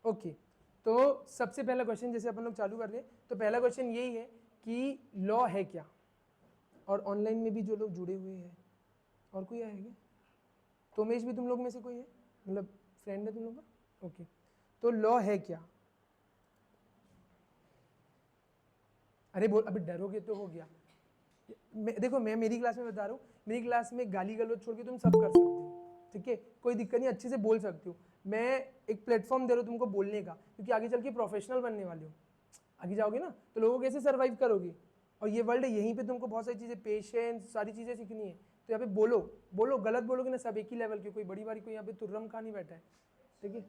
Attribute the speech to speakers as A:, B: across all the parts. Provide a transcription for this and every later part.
A: Okay, तो सबसे पहला क्वेश्चन जैसे अपन लोग चालू कर रहे हैं, तो पहला क्वेश्चन यही है कि लॉ है क्या, और ऑनलाइन में भी जो लोग जुड़े हुए हैं, और कोई है क्या? तोमेश भी तुम लोग में से कोई है, मतलब फ्रेंड है तुम लोग का? ओके, तो लॉ है क्या? अरे बोल, अभी डरोगे तो हो गया। देखो मैं मेरी क्लास में बता रहा हूँ, मेरी क्लास में गाली गलौज छोड़ के तुम सब कर सकते हो, ठीक है, कोई दिक्कत नहीं, अच्छे से बोल सकते हो। मैं एक प्लेटफॉर्म दे रहा हूँ तुमको बोलने का, क्योंकि आगे चल के प्रोफेशनल बनने वाले हो, आगे जाओगे ना तो लोगों को कैसे सर्वाइव करोगे, और ये वर्ल्ड है, यहीं पे तुमको बहुत सारी चीज़ें, पेशेंस, सारी चीज़ें सीखनी है। तो यहाँ पे बोलो बोलो, गलत बोलोगे ना सब एक ही लेवल के, कोई बड़ी बारी कोई यहाँ पे तुर्रम खा नहीं बैठा है, ठीक है।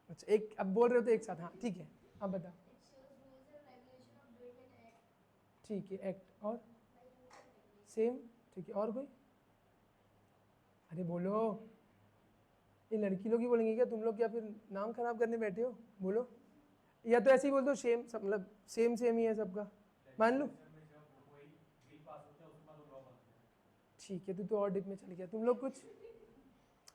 A: अच्छा एक अब बोल रहे हो तो एक साथ, हाँ ठीक है, अब बता। ठीक है, एक्ट और सेम, ठीक है, और कोई? अरे बोलो, ये लड़की लोग ही बोलेंगे क्या, तुम लोग क्या फिर नाम खराब करने बैठे हो? बोलो, या तो ऐसे ही बोल दो सेम, सब मतलब सेम सेम ही है सबका, मान लो। ठीक है, तो और डिप में चल गया, तुम लोग कुछ,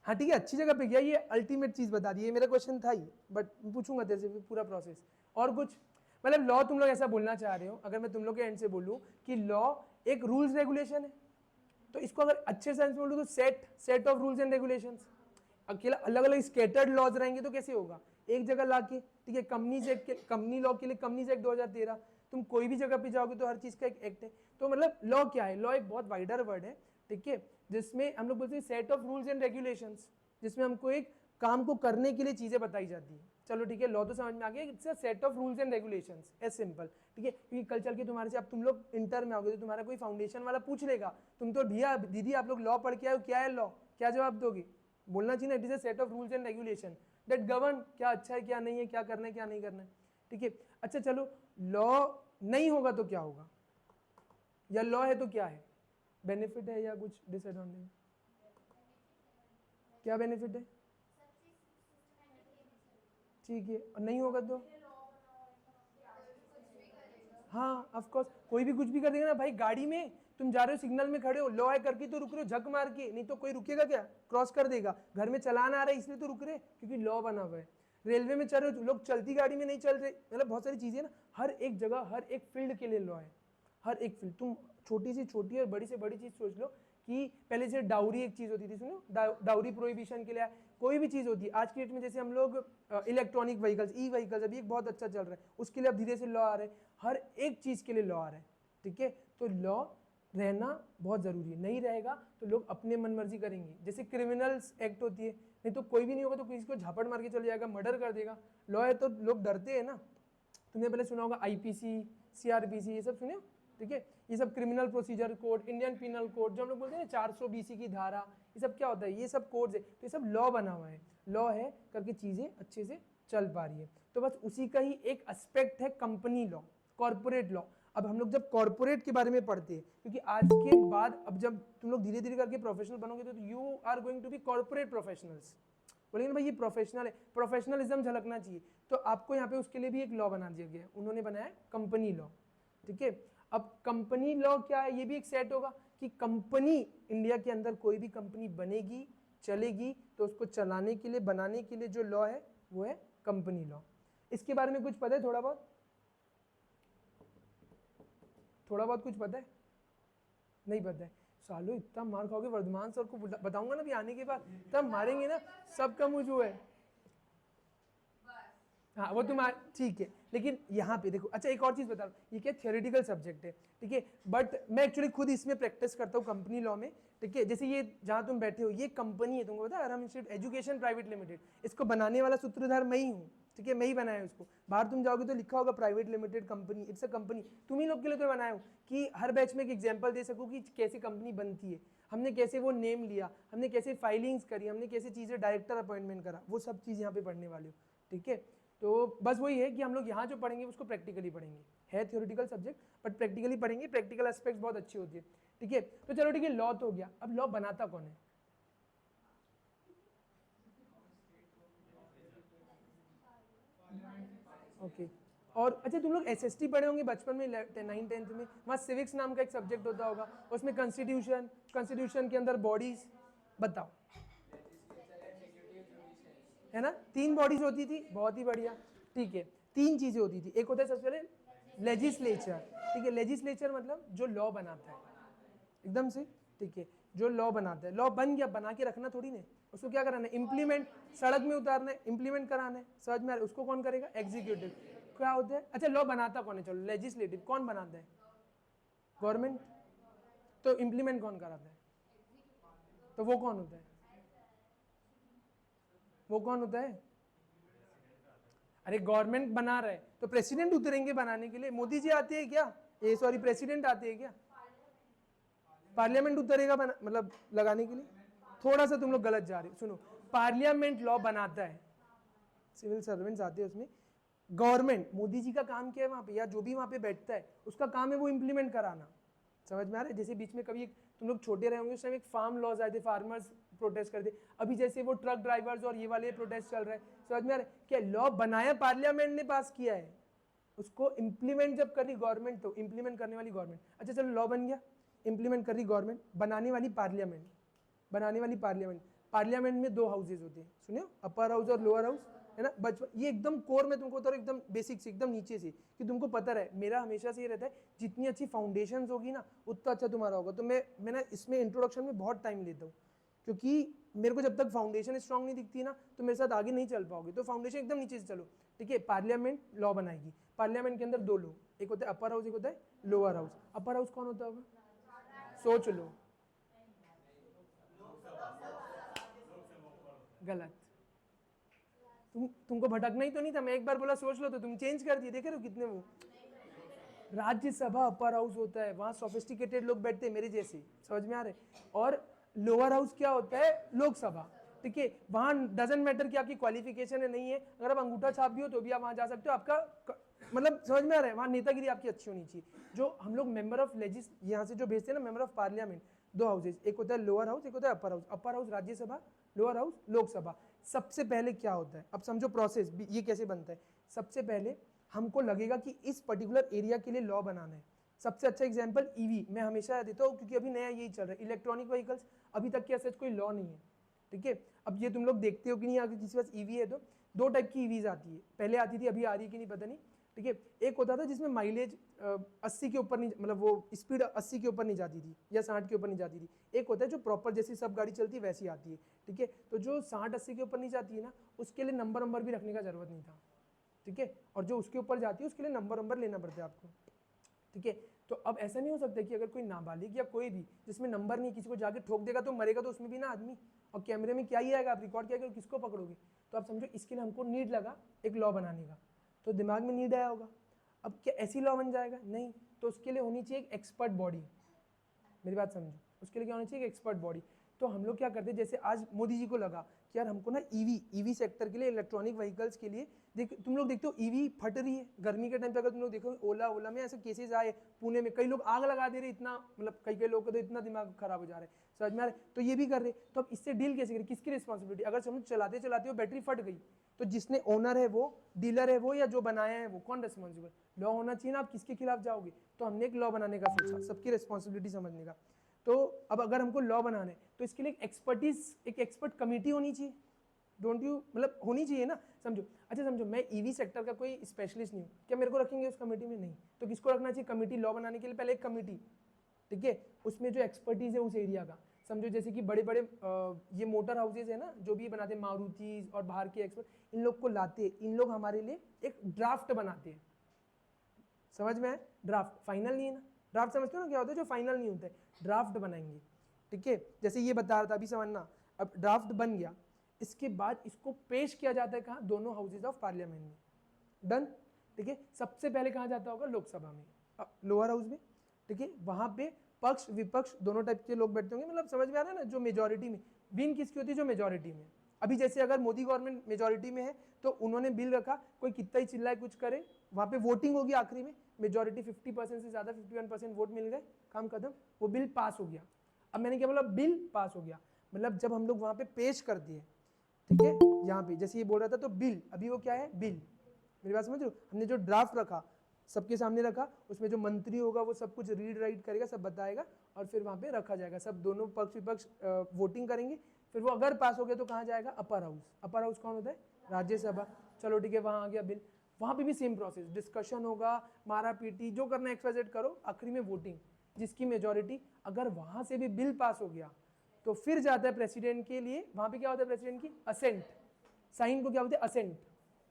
A: हाँ ठीक है, अच्छी जगह पे गया, ये अल्टीमेट चीज़ बता दी, ये मेरा क्वेश्चन था ही, बट पूछूंगा तेरे से पूरा प्रोसेस। और कुछ, मतलब लॉ तुम लोग ऐसा बोलना चाह रहे हो, अगर मैं तुम लोग के एंड से बोलूँ कि लॉ एक रूल्स रेगुलेशन है, तो इसको अगर अच्छे सेंस में बोलूँ तो set of rules and regulations. अकेला अलग अलग स्केटर्ड लॉज रहेंगे तो कैसे होगा, एक जगह ला के, ठीक है, कंपनीज एक्ट के, कंपनी लॉ के लिए कंपनीज एक्ट 2013, तुम कोई भी जगह पे जाओगे तो हर चीज़ का एक एक्ट है। तो मतलब लॉ क्या है, लॉ एक बहुत वाइडर वर्ड है, ठीक है, जिसमें हम लोग बोलते हैं set of rules and regulations, जिसमें हमको एक काम को करने के लिए चीज़ें बताई जाती है। चलो ठीक है, लॉ तो समझ में आ गया, it's a set of rules and regulations, as simple, ठीक है, क्योंकि कल चल के तुम्हारे से, अब तुम लोग इंटर में आओगे तो तुम्हारा कोई फाउंडेशन वाला पूछ लेगा, तुम तो भैया दीदी आप लोग लॉ पढ़ के आए हो, क्या है लॉ, क्या जवाब दोगे? बोलना चाहिए ना, it is a set of rules and regulation that govern क्या अच्छा है क्या नहीं है, क्या करना है क्या नहीं करना है, ठीक है। अच्छा चलो, लॉ नहीं होगा तो क्या होगा, या लॉ है तो क्या है, बेनिफिट है या कुछ डिसएडवांटेज? क्या बेनिफिट है? ठीक है, और नहीं होगा तो? हाँ ऑफ कोर्स, कोई भी कुछ भी कर देगा ना भाई, गाड़ी में तुम जा रहे हो, सिग्नल में खड़े हो, लॉ है करके तो रुक रहे हो झक मार के, नहीं तो कोई रुकेगा क्या, क्रॉस कर देगा। घर में चलाना आ रहा है इसलिए तो रुक रहे, क्योंकि लॉ बना हुआ है। रेलवे में चल रहे हो, लोग चलती गाड़ी में नहीं चल रहे, मतलब बहुत सारी चीजें ना, हर एक जगह हर एक फील्ड के लिए लॉ है, हर एक फील्ड। तुम छोटी से छोटी और बड़ी से बड़ी चीज सोच लो, कि पहले से डाउरी एक चीज होती थी, सुनो, डाउरी प्रोहिबिशन के लिए कोई भी चीज होती है, आज की डेट में जैसे हम लोग इलेक्ट्रॉनिक व्हीकल्स, ई व्हीकल्स अभी एक बहुत अच्छा चल रहा है, उसके लिए अब धीरे से लॉ आ रहे हैं, हर एक चीज के लिए लॉ आ रहा है, ठीक है। तो लॉ रहना बहुत जरूरी है, नहीं रहेगा तो लोग अपने मन मर्जी करेंगे, जैसे क्रिमिनल्स एक्ट होती है, नहीं तो कोई भी नहीं होगा तो किसी को झापड़ मार के चले जाएगा, मर्डर कर देगा, लॉ है तो लोग डरते हैं ना। तुमने पहले सुना होगा आईपीसी, सीआरपीसी, ये सब सुने, ठीक है, ये सब criminal procedure code, Indian penal code, जो हम लोग बोलते हैं ना 400 बीसी की धारा, ये सब क्या होता है, ये सब कोड्स है, तो ये सब लॉ बना हुआ है, लॉ है करके चीजें अच्छे से चल पा रही है। तो बस उसी का ही एक एस्पेक्ट है कंपनी लॉ, कॉर्पोरेट लॉ। अब हम लोग जब कॉर्पोरेट के बारे में पढ़ते हैं, क्योंकि आज के बाद अब जब तुम लोग धीरे धीरे करके प्रोफेशनल बनोगे तो you are going to be corporate professionals, बोलेंगे ना भाई ये प्रोफेशनल है, प्रोफेशनलिज्म झलकना चाहिए, तो आपको यहाँ पे उसके लिए भी एक लॉ बना दिया गया, उन्होंने बनाया कंपनी लॉ, ठीक है। अब कंपनी लॉ क्या है, ये भी एक सेट होगा कि कंपनी, इंडिया के अंदर कोई भी कंपनी बनेगी चलेगी तो उसको चलाने के लिए, बनाने के लिए जो लॉ है वो है कंपनी लॉ। इसके बारे में कुछ पता है, थोड़ा बहुत, थोड़ा बहुत कुछ पता है? नहीं पता है? सालो इतना मार खाओगे, वर्धमान सर को बताऊंगा ना भी आने के बाद, तब मारेंगे ना, सबका मुंह जो है। हाँ वो तुम ठीक है, लेकिन यहाँ पे देखो, अच्छा एक और चीज बता रहा हूँ, ये क्या थियोरेटिकल सब्जेक्ट है, ठीक है, बट मैं एक्चुअली खुद इसमें प्रैक्टिस करता हूँ कंपनी लॉ में, ठीक है। जैसे ये जहाँ तुम बैठे हो, ये कंपनी है, तुमको पता है, Arham institute education private limited, इसको बनाने वाला सूत्रधार मैं ही हूँ, ठीक है, मैं ही बनाया उसको। बाहर तुम जाओगे तो लिखा होगा private limited company, it's a company, तुम ही लोग के लिए तो बनाया हूँ कि हर बैच में एक एग्जाम्पल दे सकूँ कि कैसे कंपनी बनती है, हमने कैसे वो नेम लिया, हमने कैसे फाइलिंग्स करी, हमने कैसे चीज़ें डायरेक्टर अपॉइंटमेंट करा, वो सब चीज़ यहाँ पे पढ़ने वाले हो, ठीक है। तो बस वही है कि हम लोग यहाँ जो पढ़ेंगे उसको प्रैक्टिकली पढ़ेंगे, है थ्योरेटिकल सब्जेक्ट बट प्रैक्टिकली पढ़ेंगे, प्रैक्टिकल एस्पेक्ट्स बहुत अच्छी होती है, ठीक है। तो चलो ठीक है, लॉ तो हो गया, अब लॉ बनाता कौन है? ओके, और अच्छा तुम लोग एसएसटी पढ़े होंगे बचपन में, 9th 10th में, वहाँ सिविक्स नाम का एक सब्जेक्ट होता होगा, उसमें कॉन्स्टिट्यूशन, कॉन्स्टिट्यूशन के अंदर बॉडीज, बताओ। है ना, 3 बॉडीज होती थी, बहुत ही बढ़िया, ठीक है। 3 चीजें होती थी, एक होता है सबसे पहले लेजिस्लेचर, ठीक है, लेजिस्लेचर मतलब जो लॉ बनाता है, एकदम से, ठीक है, जो लॉ बनाता है, लॉ बन गया, बना के रखना थोड़ी नहीं, उसको क्या कराना है, इम्प्लीमेंट, सड़क में उतारना है, इम्प्लीमेंट कराना है, समझ में आ रहा है, उसको कौन करेगा, एग्जीक्यूटिव। क्या होता है, अच्छा लॉ बनाता कौन है, चलो लेजिस्लेटिव, कौन बनाता है, गवर्नमेंट, तो इम्प्लीमेंट कौन कराता है, तो वो कौन होता है, वो कौन होता है, अरे गवर्नमेंट बना रहा है तो प्रेसिडेंट उतरेंगे बनाने के लिए, मोदी जी आते हैं क्या, ये सॉरी प्रेसिडेंट आते हैं क्या, पार्लियामेंट उतरेगा मतलब लगाने के लिए, थोड़ा सा तुम लोग गलत जा रहे हो, सुनो, पार्लियामेंट लॉ बनाता है, सिविल सर्वेंट्स आते हैं उसमें, गवर्नमेंट, मोदी जी का काम क्या है वहां पे, या जो भी वहां पे बैठता है उसका काम है वो इम्प्लीमेंट कराना, समझ में आ रहा है। जैसे बीच में कभी तुम लोग छोटे रहे होंगे उस टाइम एक फार्म लॉज आए थे, फार्मर्स प्रोटेस्ट करते, अभी जैसे वो ट्रक ड्राइवर्स और ये वाले प्रोटेस्ट चल रहे हैं, समझ में आ रहा है, क्या लॉ बनाया पार्लियामेंट ने पास किया है, उसको इम्प्लीमेंट जब कर रही गवर्नमेंट, तो इम्प्लीमेंट करने वाली गवर्नमेंट, अच्छा चलो लॉ बन गया, इम्प्लीमेंट कर रही गवर्नमेंट, बनाने वाली पार्लियामेंट, बनाने वाली पार्लियामेंट, पार्लियामेंट में 2 हाउसेज होते हैं, सुनियो, अपर हाउस और लोअर हाउस, है ना, बचपन ये एकदम कोर में तुमको बता रहा हूं, एकदम बेसिक से, एकदम नीचे से, कि तुमको पता रहे, मेरा हमेशा से ये रहता है, जितनी अच्छी फाउंडेशंस होगी ना उतना अच्छा तुम्हारा होगा, तो मैं ना इसमें इंट्रोडक्शन में बहुत टाइम लेता हूँ, क्योंकि मेरे को जब तक फाउंडेशन स्ट्रांग नहीं दिखती ना तो मेरे साथ आगे नहीं चल पाओगे, तो फाउंडेशन एकदम नीचे से चलो, ठीक है। पार्लियामेंट लॉ बनाएगी, पार्लियामेंट के अंदर 2 लोग, एक होता है अपर हाउस, एक होता है लोअर हाउस, अपर हाउस कौन होता होगा, सोच लो, गलत, तुमको भटकना ही तो नहीं था, मैं एक बार बोला सोच लो तो तुम चेंज कर दिए, देख रहे हो कितने वो, राज्यसभा अपर हाउस होता है, वहां सोफिस्टिकेटेड लोग बैठते हैं मेरे जैसे, समझ में आ रहे, और लोअर हाउस क्या होता है, लोकसभा, ठीक है, वहां डजंट मैटर कि आपकी क्वालिफिकेशन है नहीं है, अगर आप अंगूठा छाप भी हो तो भी आप वहां जा सकते हो, आपका मतलब समझ में आ रहा है, वहां नेतागिरी आपकी अच्छी होनी चाहिए। जो हम लोग मेंबर ऑफ लेजिस यहाँ से जो भेजते हैं ना, मेंबर ऑफ पार्लियामेंट, 2 हाउसेज, एक होता है लोअर हाउस, एक होता है upper house, upper house Rajya Sabha, lower house Lok Sabha. सबसे पहले क्या होता है, अब समझो प्रोसेस ये कैसे बनता है, सबसे पहले हमको लगेगा कि इस पर्टिकुलर एरिया के लिए लॉ बनाना है, सबसे अच्छा एग्जांपल ईवी मैं हमेशा देता हूँ, क्योंकि अभी नया यही चल रहा है, इलेक्ट्रॉनिक व्हीकल्स, अभी तक के सच कोई लॉ नहीं है, ठीक है। अब ये तुम लोग देखते हो कि नहीं, अगर किसी के पास ईवी है तो 2 टाइप की ईवीज आती है, पहले आती थी, अभी आ रही है कि नहीं पता नहीं, ठीक है। एक होता था जिसमें माइलेज 80 के ऊपर नहीं, मतलब वो स्पीड 80 के ऊपर नहीं जाती थी या 60 के ऊपर नहीं जाती थी, एक होता है जो प्रॉपर जैसी सब गाड़ी चलती है वैसी आती है, ठीक है। तो जो 60-80 के ऊपर नहीं जाती है ना, उसके लिए नंबर भी रखने का जरूरत नहीं था, ठीक है, और जो उसके ऊपर जाती है उसके लिए नंबर लेना पड़ता है आपको, ठीक है। तो अब ऐसा नहीं हो सकता कि अगर कोई नाबालिग या कोई भी जिसमें नंबर नहीं, किसी को जाके ठोक देगा तो मरेगा, तो उसमें भी ना आदमी, और कैमरे में क्या ही आएगा, आप रिकॉर्ड क्या करोगे, किसको पकड़ोगे, तो आप समझो इसके लिए हमको नीड लगा एक लॉ बनाने का, तो दिमाग में नीड आया होगा, अब क्या ऐसी लॉ बन जाएगा, नहीं, तो उसके लिए होनी चाहिए एक एक्सपर्ट बॉडी, मेरी बात समझो, उसके लिए क्या होना चाहिए, एक एक्सपर्ट बॉडी। तो हम लोग क्या करते हैं, जैसे आज मोदी जी को लगा कि यार हमको ना ईवी सेक्टर के लिए, इलेक्ट्रॉनिक व्हीकल्स के लिए, तुम लोग देखते हो ईवी फट रही है गर्मी के टाइम पे, अगर तुम लोग देखो ओला में ऐसे केसेस आए, पुणे में कई लोग आग लगा दे रहे, इतना मतलब कई लोगों का तो इतना दिमाग खराब हो जा रहा है, समझ में आ रहा है, तो ये भी कर रहे, तो अब इससे डील कैसे करें, किसकी रिस्पॉन्सिबिलिटी, अगर समझ चलाते चलाते हो बैटरी फट गई, तो जिसने ओनर है वो, डीलर है वो, या जो बनाया है वो, कौन रिस्पॉन्सिबल, लॉ होना चाहिए ना, आप किसके खिलाफ जाओगे, तो हमने एक लॉ बनाने का सोचा, सबकी रिस्पॉन्सिबिलिटी समझने का। तो अब अगर हमको लॉ बनाना है तो इसके लिए एक एक्सपर्ट कमेटी होनी चाहिए, डोंट यू, मतलब होनी चाहिए ना, समझो, अच्छा समझो मैं ईवी सेक्टर का कोई स्पेशलिस्ट नहीं हूँ, क्या मेरे को रखेंगे उस कमेटी में, नहीं, तो किसको रखना चाहिए, कमेटी, लॉ बनाने के लिए पहले एक कमेटी, ठीक है, उसमें जो एक्सपर्टीज है उस एरिया का, समझो जैसे कि बड़े बड़े ये मोटर हाउसेज है ना, जो भी बनाते हैं मारुति और बाहर के एक्सपर्ट, इन लोग को लाते, इन लोग हमारे लिए एक ड्राफ्ट बनाते हैं, समझ में है, ड्राफ्ट फाइनल नहीं है ना, ड्राफ्ट समझते हो ना क्या होता है, जो फाइनल नहीं होता है, ड्राफ्ट बनाएंगे, ठीक है, जैसे ये बता रहा था अभी समझना, अब ड्राफ्ट बन गया, इसके बाद इसको पेश किया जाता है कहाँ, दोनों हाउसेज ऑफ पार्लियामेंट में, डन, ठीक है। सबसे पहले कहाँ जाता होगा, लोकसभा में, लोअर हाउस में, ठीक है, वहां पे पक्ष विपक्ष दोनों टाइप के लोग बैठते होंगे, मतलब समझ में आ रहा है ना, जो मेजोरिटी में, विन किसकी होती है, जो मेजोरिटी में, अभी जैसे अगर मोदी गवर्नमेंट मेजोरिटी में है तो उन्होंने बिल रखा, कोई कितना ही चिल्लाए कुछ करे, वहां पे वोटिंग होगी आखिरी में, मेजोरिटी 50% से ज्यादा 51% वोट मिल गए, काम खत्म, वो बिल पास हो गया। अब मैंने क्या बोला, बिल पास हो गया, मतलब जब हम लोग वहां पे पेश कर दिए, ठीक है, यहाँ पे जैसे ये बोल रहा था तो बिल, अभी वो क्या है, बिल, मेरी बात समझ रहे हो, हमने जो ड्राफ्ट रखा सबके सामने रखा, उसमें जो मंत्री होगा वो सब कुछ रीड राइट करेगा, सब बताएगा, और फिर वहां पे रखा जाएगा, सब दोनों पक्ष विपक्ष वोटिंग करेंगे, फिर वो अगर पास हो गया तो कहाँ जाएगा, अपर हाउस। अपर हाउस कौन होता है, राज्यसभा। चलो ठीक है, वहाँ आ गया बिल, वहाँ पे भी सेम प्रोसेस, डिस्कशन होगा, मारा पीटी, जो करना एक्सवाइजेड करो, आखिरी में वोटिंग, जिसकी मेजोरिटी, अगर वहाँ से भी बिल पास हो गया तो फिर जाता है प्रेसिडेंट के लिए। वहाँ पे क्या होता है प्रेसिडेंट की, असेंट, साइन को क्या बोलते हैं, असेंट,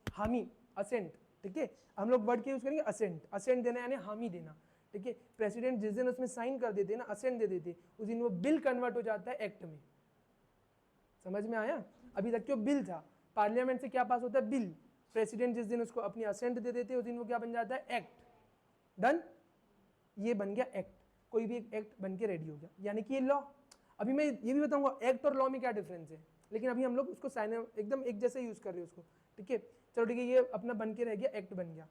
A: हामी, असेंट, ठीक है, हम लोग वर्ड के यूज करेंगे असेंट, असेंट देना यानी हामी देना, ठीक है। प्रेसिडेंट जिस दिन उसमें साइन कर देते ना, असेंट दे देते, उस दिन वो बिल कन्वर्ट हो जाता है एक्ट में। समझ में आया, अभी तक जो बिल था, पार्लियामेंट से क्या पास होता है, बिल, प्रेसिडेंट जिस दिन उसको अपनी असेंट दे देते उस दिन वो क्या बन जाता है, एक्ट। डन, ये बन गया एक्ट, कोई भी एक एक्ट बन के रेडी हो गया, यानी कि ये लॉ। अभी मैं ये भी बताऊंगा एक्ट और लॉ में क्या डिफरेंस है, लेकिन अभी हम लोग उसको साइन एकदम एक जैसे यूज कर रहे हैं उसको, ठीक है। चलो ठीक है, ये अपना बन के रह गया, एक्ट बन गया।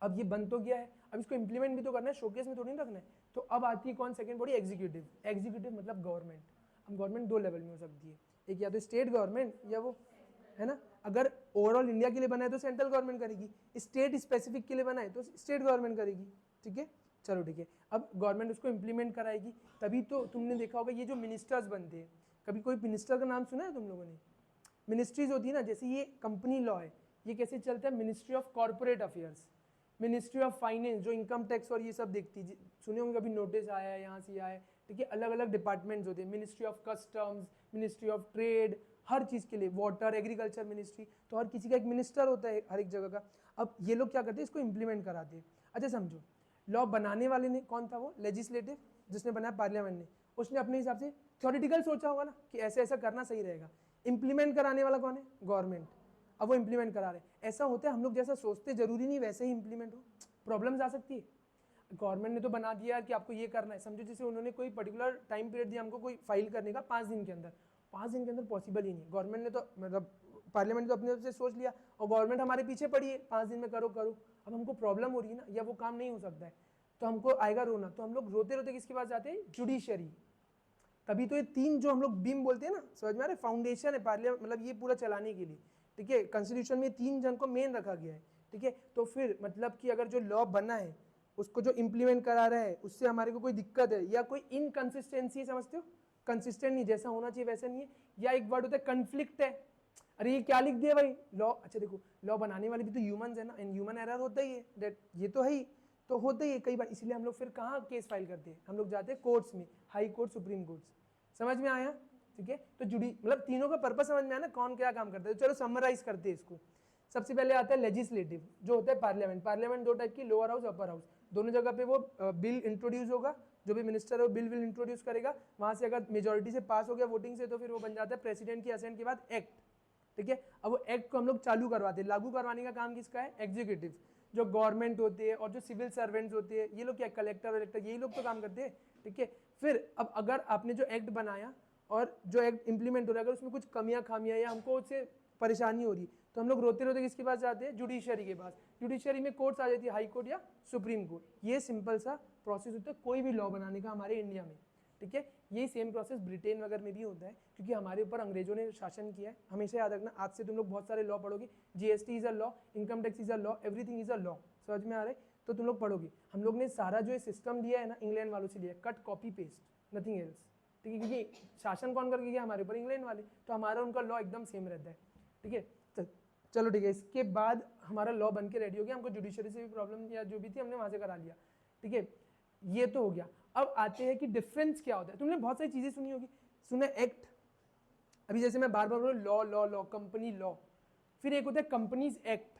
A: अब ये बन तो गया है, अब इसको इंप्लीमेंट भी तो करना है, शोकेस में थोड़ी नहीं रखना है। तो अब आती है कौन, सेकंड बॉडी, एग्जीक्यूटिव। एग्जीक्यूटिव मतलब गवर्नमेंट। अब गवर्नमेंट दो लेवल में हो सकती है, एक या तो स्टेट गवर्नमेंट या वो, है ना। अगर ओवरऑल इंडिया के लिए बना है तो सेंट्रल गवर्नमेंट करेगी, स्टेट स्पेसिफिक के लिए बना है तो स्टेट गवर्नमेंट करेगी, ठीक है। चलो ठीक है, अब गवर्नमेंट उसको इंप्लीमेंट कराएगी, तभी तो तुमने देखा होगा ये जो मिनिस्टर्स बनते हैं, कभी कोई मिनिस्टर का नाम सुना है तुम लोगों ने, मिनिस्ट्रीज होती है ना, जैसे ये कंपनी लॉ है, ये कैसे चलता है, ministry of corporate affairs, ministry of finance जो इनकम टैक्स और ये सब देखती है, सुने होंगे कभी नोटिस आया है यहाँ से आया है, ठीक है। अलग अलग डिपार्टमेंट्स होते हैं, ministry of customs, ministry of trade, हर चीज़ के लिए, वाटर, एग्रीकल्चर मिनिस्ट्री, तो हर किसी का एक मिनिस्टर होता है हर एक जगह का। अब ये लोग क्या करते हैं, इसको इंप्लीमेंट कराते हैं। अच्छा समझो, लॉ बनाने वाले ने कौन था, वो लेजिस्लेटिव, जिसने बनाया पार्लियामेंट ने, उसने अपने हिसाब से थ्योरेटिकल सोचा होगा ना कि ऐसे ऐसा करना सही रहेगा। इम्प्लीमेंट कराने वाला कौन है, गवर्नमेंट। अब वो इंप्लीमेंट करा रहे हैं, ऐसा होता है हम लोग जैसा सोचते जरूरी नहीं वैसे ही इंप्लीमेंट हो, प्रॉब्लम्स आ सकती है। गवर्नमेंट ने तो बना दिया कि आपको ये करना है, समझो जैसे उन्होंने कोई पर्टिकुलर टाइम पीरियड दिया हमको कोई फाइल करने का 5 दिन के अंदर, 5 दिन के अंदर पॉसिबल ही नहीं। गवर्नमेंट ने तो मतलब पार्लियामेंट तो अपने तरफ से सोच लिया और गवर्नमेंट हमारे पीछे पड़ी है, 5 दिन में करो करो। अब हमको प्रॉब्लम हो रही है ना, या वो काम नहीं हो सकता है, तो हमको आएगा रोना, तो हम लोग रोते रोते किसके पास जाते हैं, जुडिशरी। तभी तो ये तीन जो हम लोग बीम बोलते हैं ना, समझ में आ रहा है, फाउंडेशन है पार्लियामेंट, मतलब ये पूरा चलाने के लिए, ठीक है। कॉन्स्टिट्यूशन में 3 जन को मेन रखा गया है, ठीक है। तो फिर मतलब कि अगर जो लॉ बना है उसको जो इम्प्लीमेंट करा रहा है उससे हमारे को कोई दिक्कत है या कोई इनकंसिस्टेंसी, समझते हो, कंसिस्टेंट नहीं, जैसा होना चाहिए वैसा नहीं है, या एक वर्ड होता है कन्फ्लिक्ट है, अरे ये क्या लिख दिया भाई लॉ। अच्छा देखो, लॉ बनाने वाले भी तो ह्यूमंस है ना, एंड ह्यूमन एरर होता ही है, डेट ये तो है ही, तो होता ही है कई बार, इसलिए हम लोग फिर कहाँ केस फाइल करते हैं, हम लोग जाते हैं कोर्ट्स में, हाई कोर्ट, सुप्रीम कोर्ट्स। समझ में आया, ठीक है। तो जुडी मतलब तीनों का पर्पस समझ में आया ना, कौन क्या काम करता है। चलो समराइज करते हैं इसको। सबसे पहले आता है लेजिस्लेटिव, जो होता है पार्लियामेंट। पार्लियामेंट दो टाइप की, लोअर हाउस, अपर हाउस, दोनों जगह पे वो बिल इंट्रोड्यूस होगा, जो भी मिनिस्टर है वो बिल इंट्रोड्यूस करेगा, वहां से अगर मेजोरिटी से पास हो गया वोटिंग से, तो फिर वो बन जाता है प्रेसिडेंट की असेंट के बाद एक्ट, ठीक है। अब वो एक्ट को हम लोग चालू करवाते हैं, लागू करवाने का काम किसका है, एग्जीक्यूटिव। जो गवर्नमेंट होते हैं और जो सिविल सर्वेंट्स होते हैं, ये लोग क्या, कलेक्टर वलेक्टर, यही लोग तो काम करते हैं, ठीक है। फिर अब अगर आपने जो एक्ट बनाया और जो एक्ट इंप्लीमेंट हो रहा है, अगर उसमें कुछ कमियां खामियां या हमको उससे परेशानी हो रही, तो हम लोग रोते रोते किसके पास जाते हैं, जुडिशरी के पास। जुडिशरी में कोर्ट्स आ जाती है, हाई कोर्ट या सुप्रीम कोर्ट। ये सिंपल सा प्रोसेस होता है कोई भी लॉ बनाने का हमारे इंडिया में, ठीक है। यही सेम प्रोसेस ब्रिटेन वगैरह में भी होता है, क्योंकि हमारे ऊपर अंग्रेजों ने शासन किया है। हमेशा याद रखना, आज से तुम लोग बहुत सारे लॉ पढ़ोगे, GST is a law, income tax is a law, everything is a law, समझ में आ रहा है, तो तुम लोग पढ़ोगे। हम लोग ने सारा जो सिस्टम लिया है ना, इंग्लैंड वालों से लिया, cut copy paste, nothing else, ठीक है। क्योंकि शासन कौन करके गया, हमारे ऊपर इंग्लैंड वाले, तो हमारा उनका लॉ एकदम सेम रहता है, ठीक है। चलो ठीक है, इसके बाद हमारा लॉ बन के रेडी हो गया, हमको जुडिशरी से भी प्रॉब्लम या जो भी थी हमने वहां से करा लिया, ठीक है। ये तो हो गया। अब आते हैं कि डिफरेंस क्या होता है। तुमने बहुत सारी चीजें सुनी होगी, सुना एक्ट, अभी जैसे मैं बार बार बोल law law law, company law, फिर एक होता है कंपनीज एक्ट,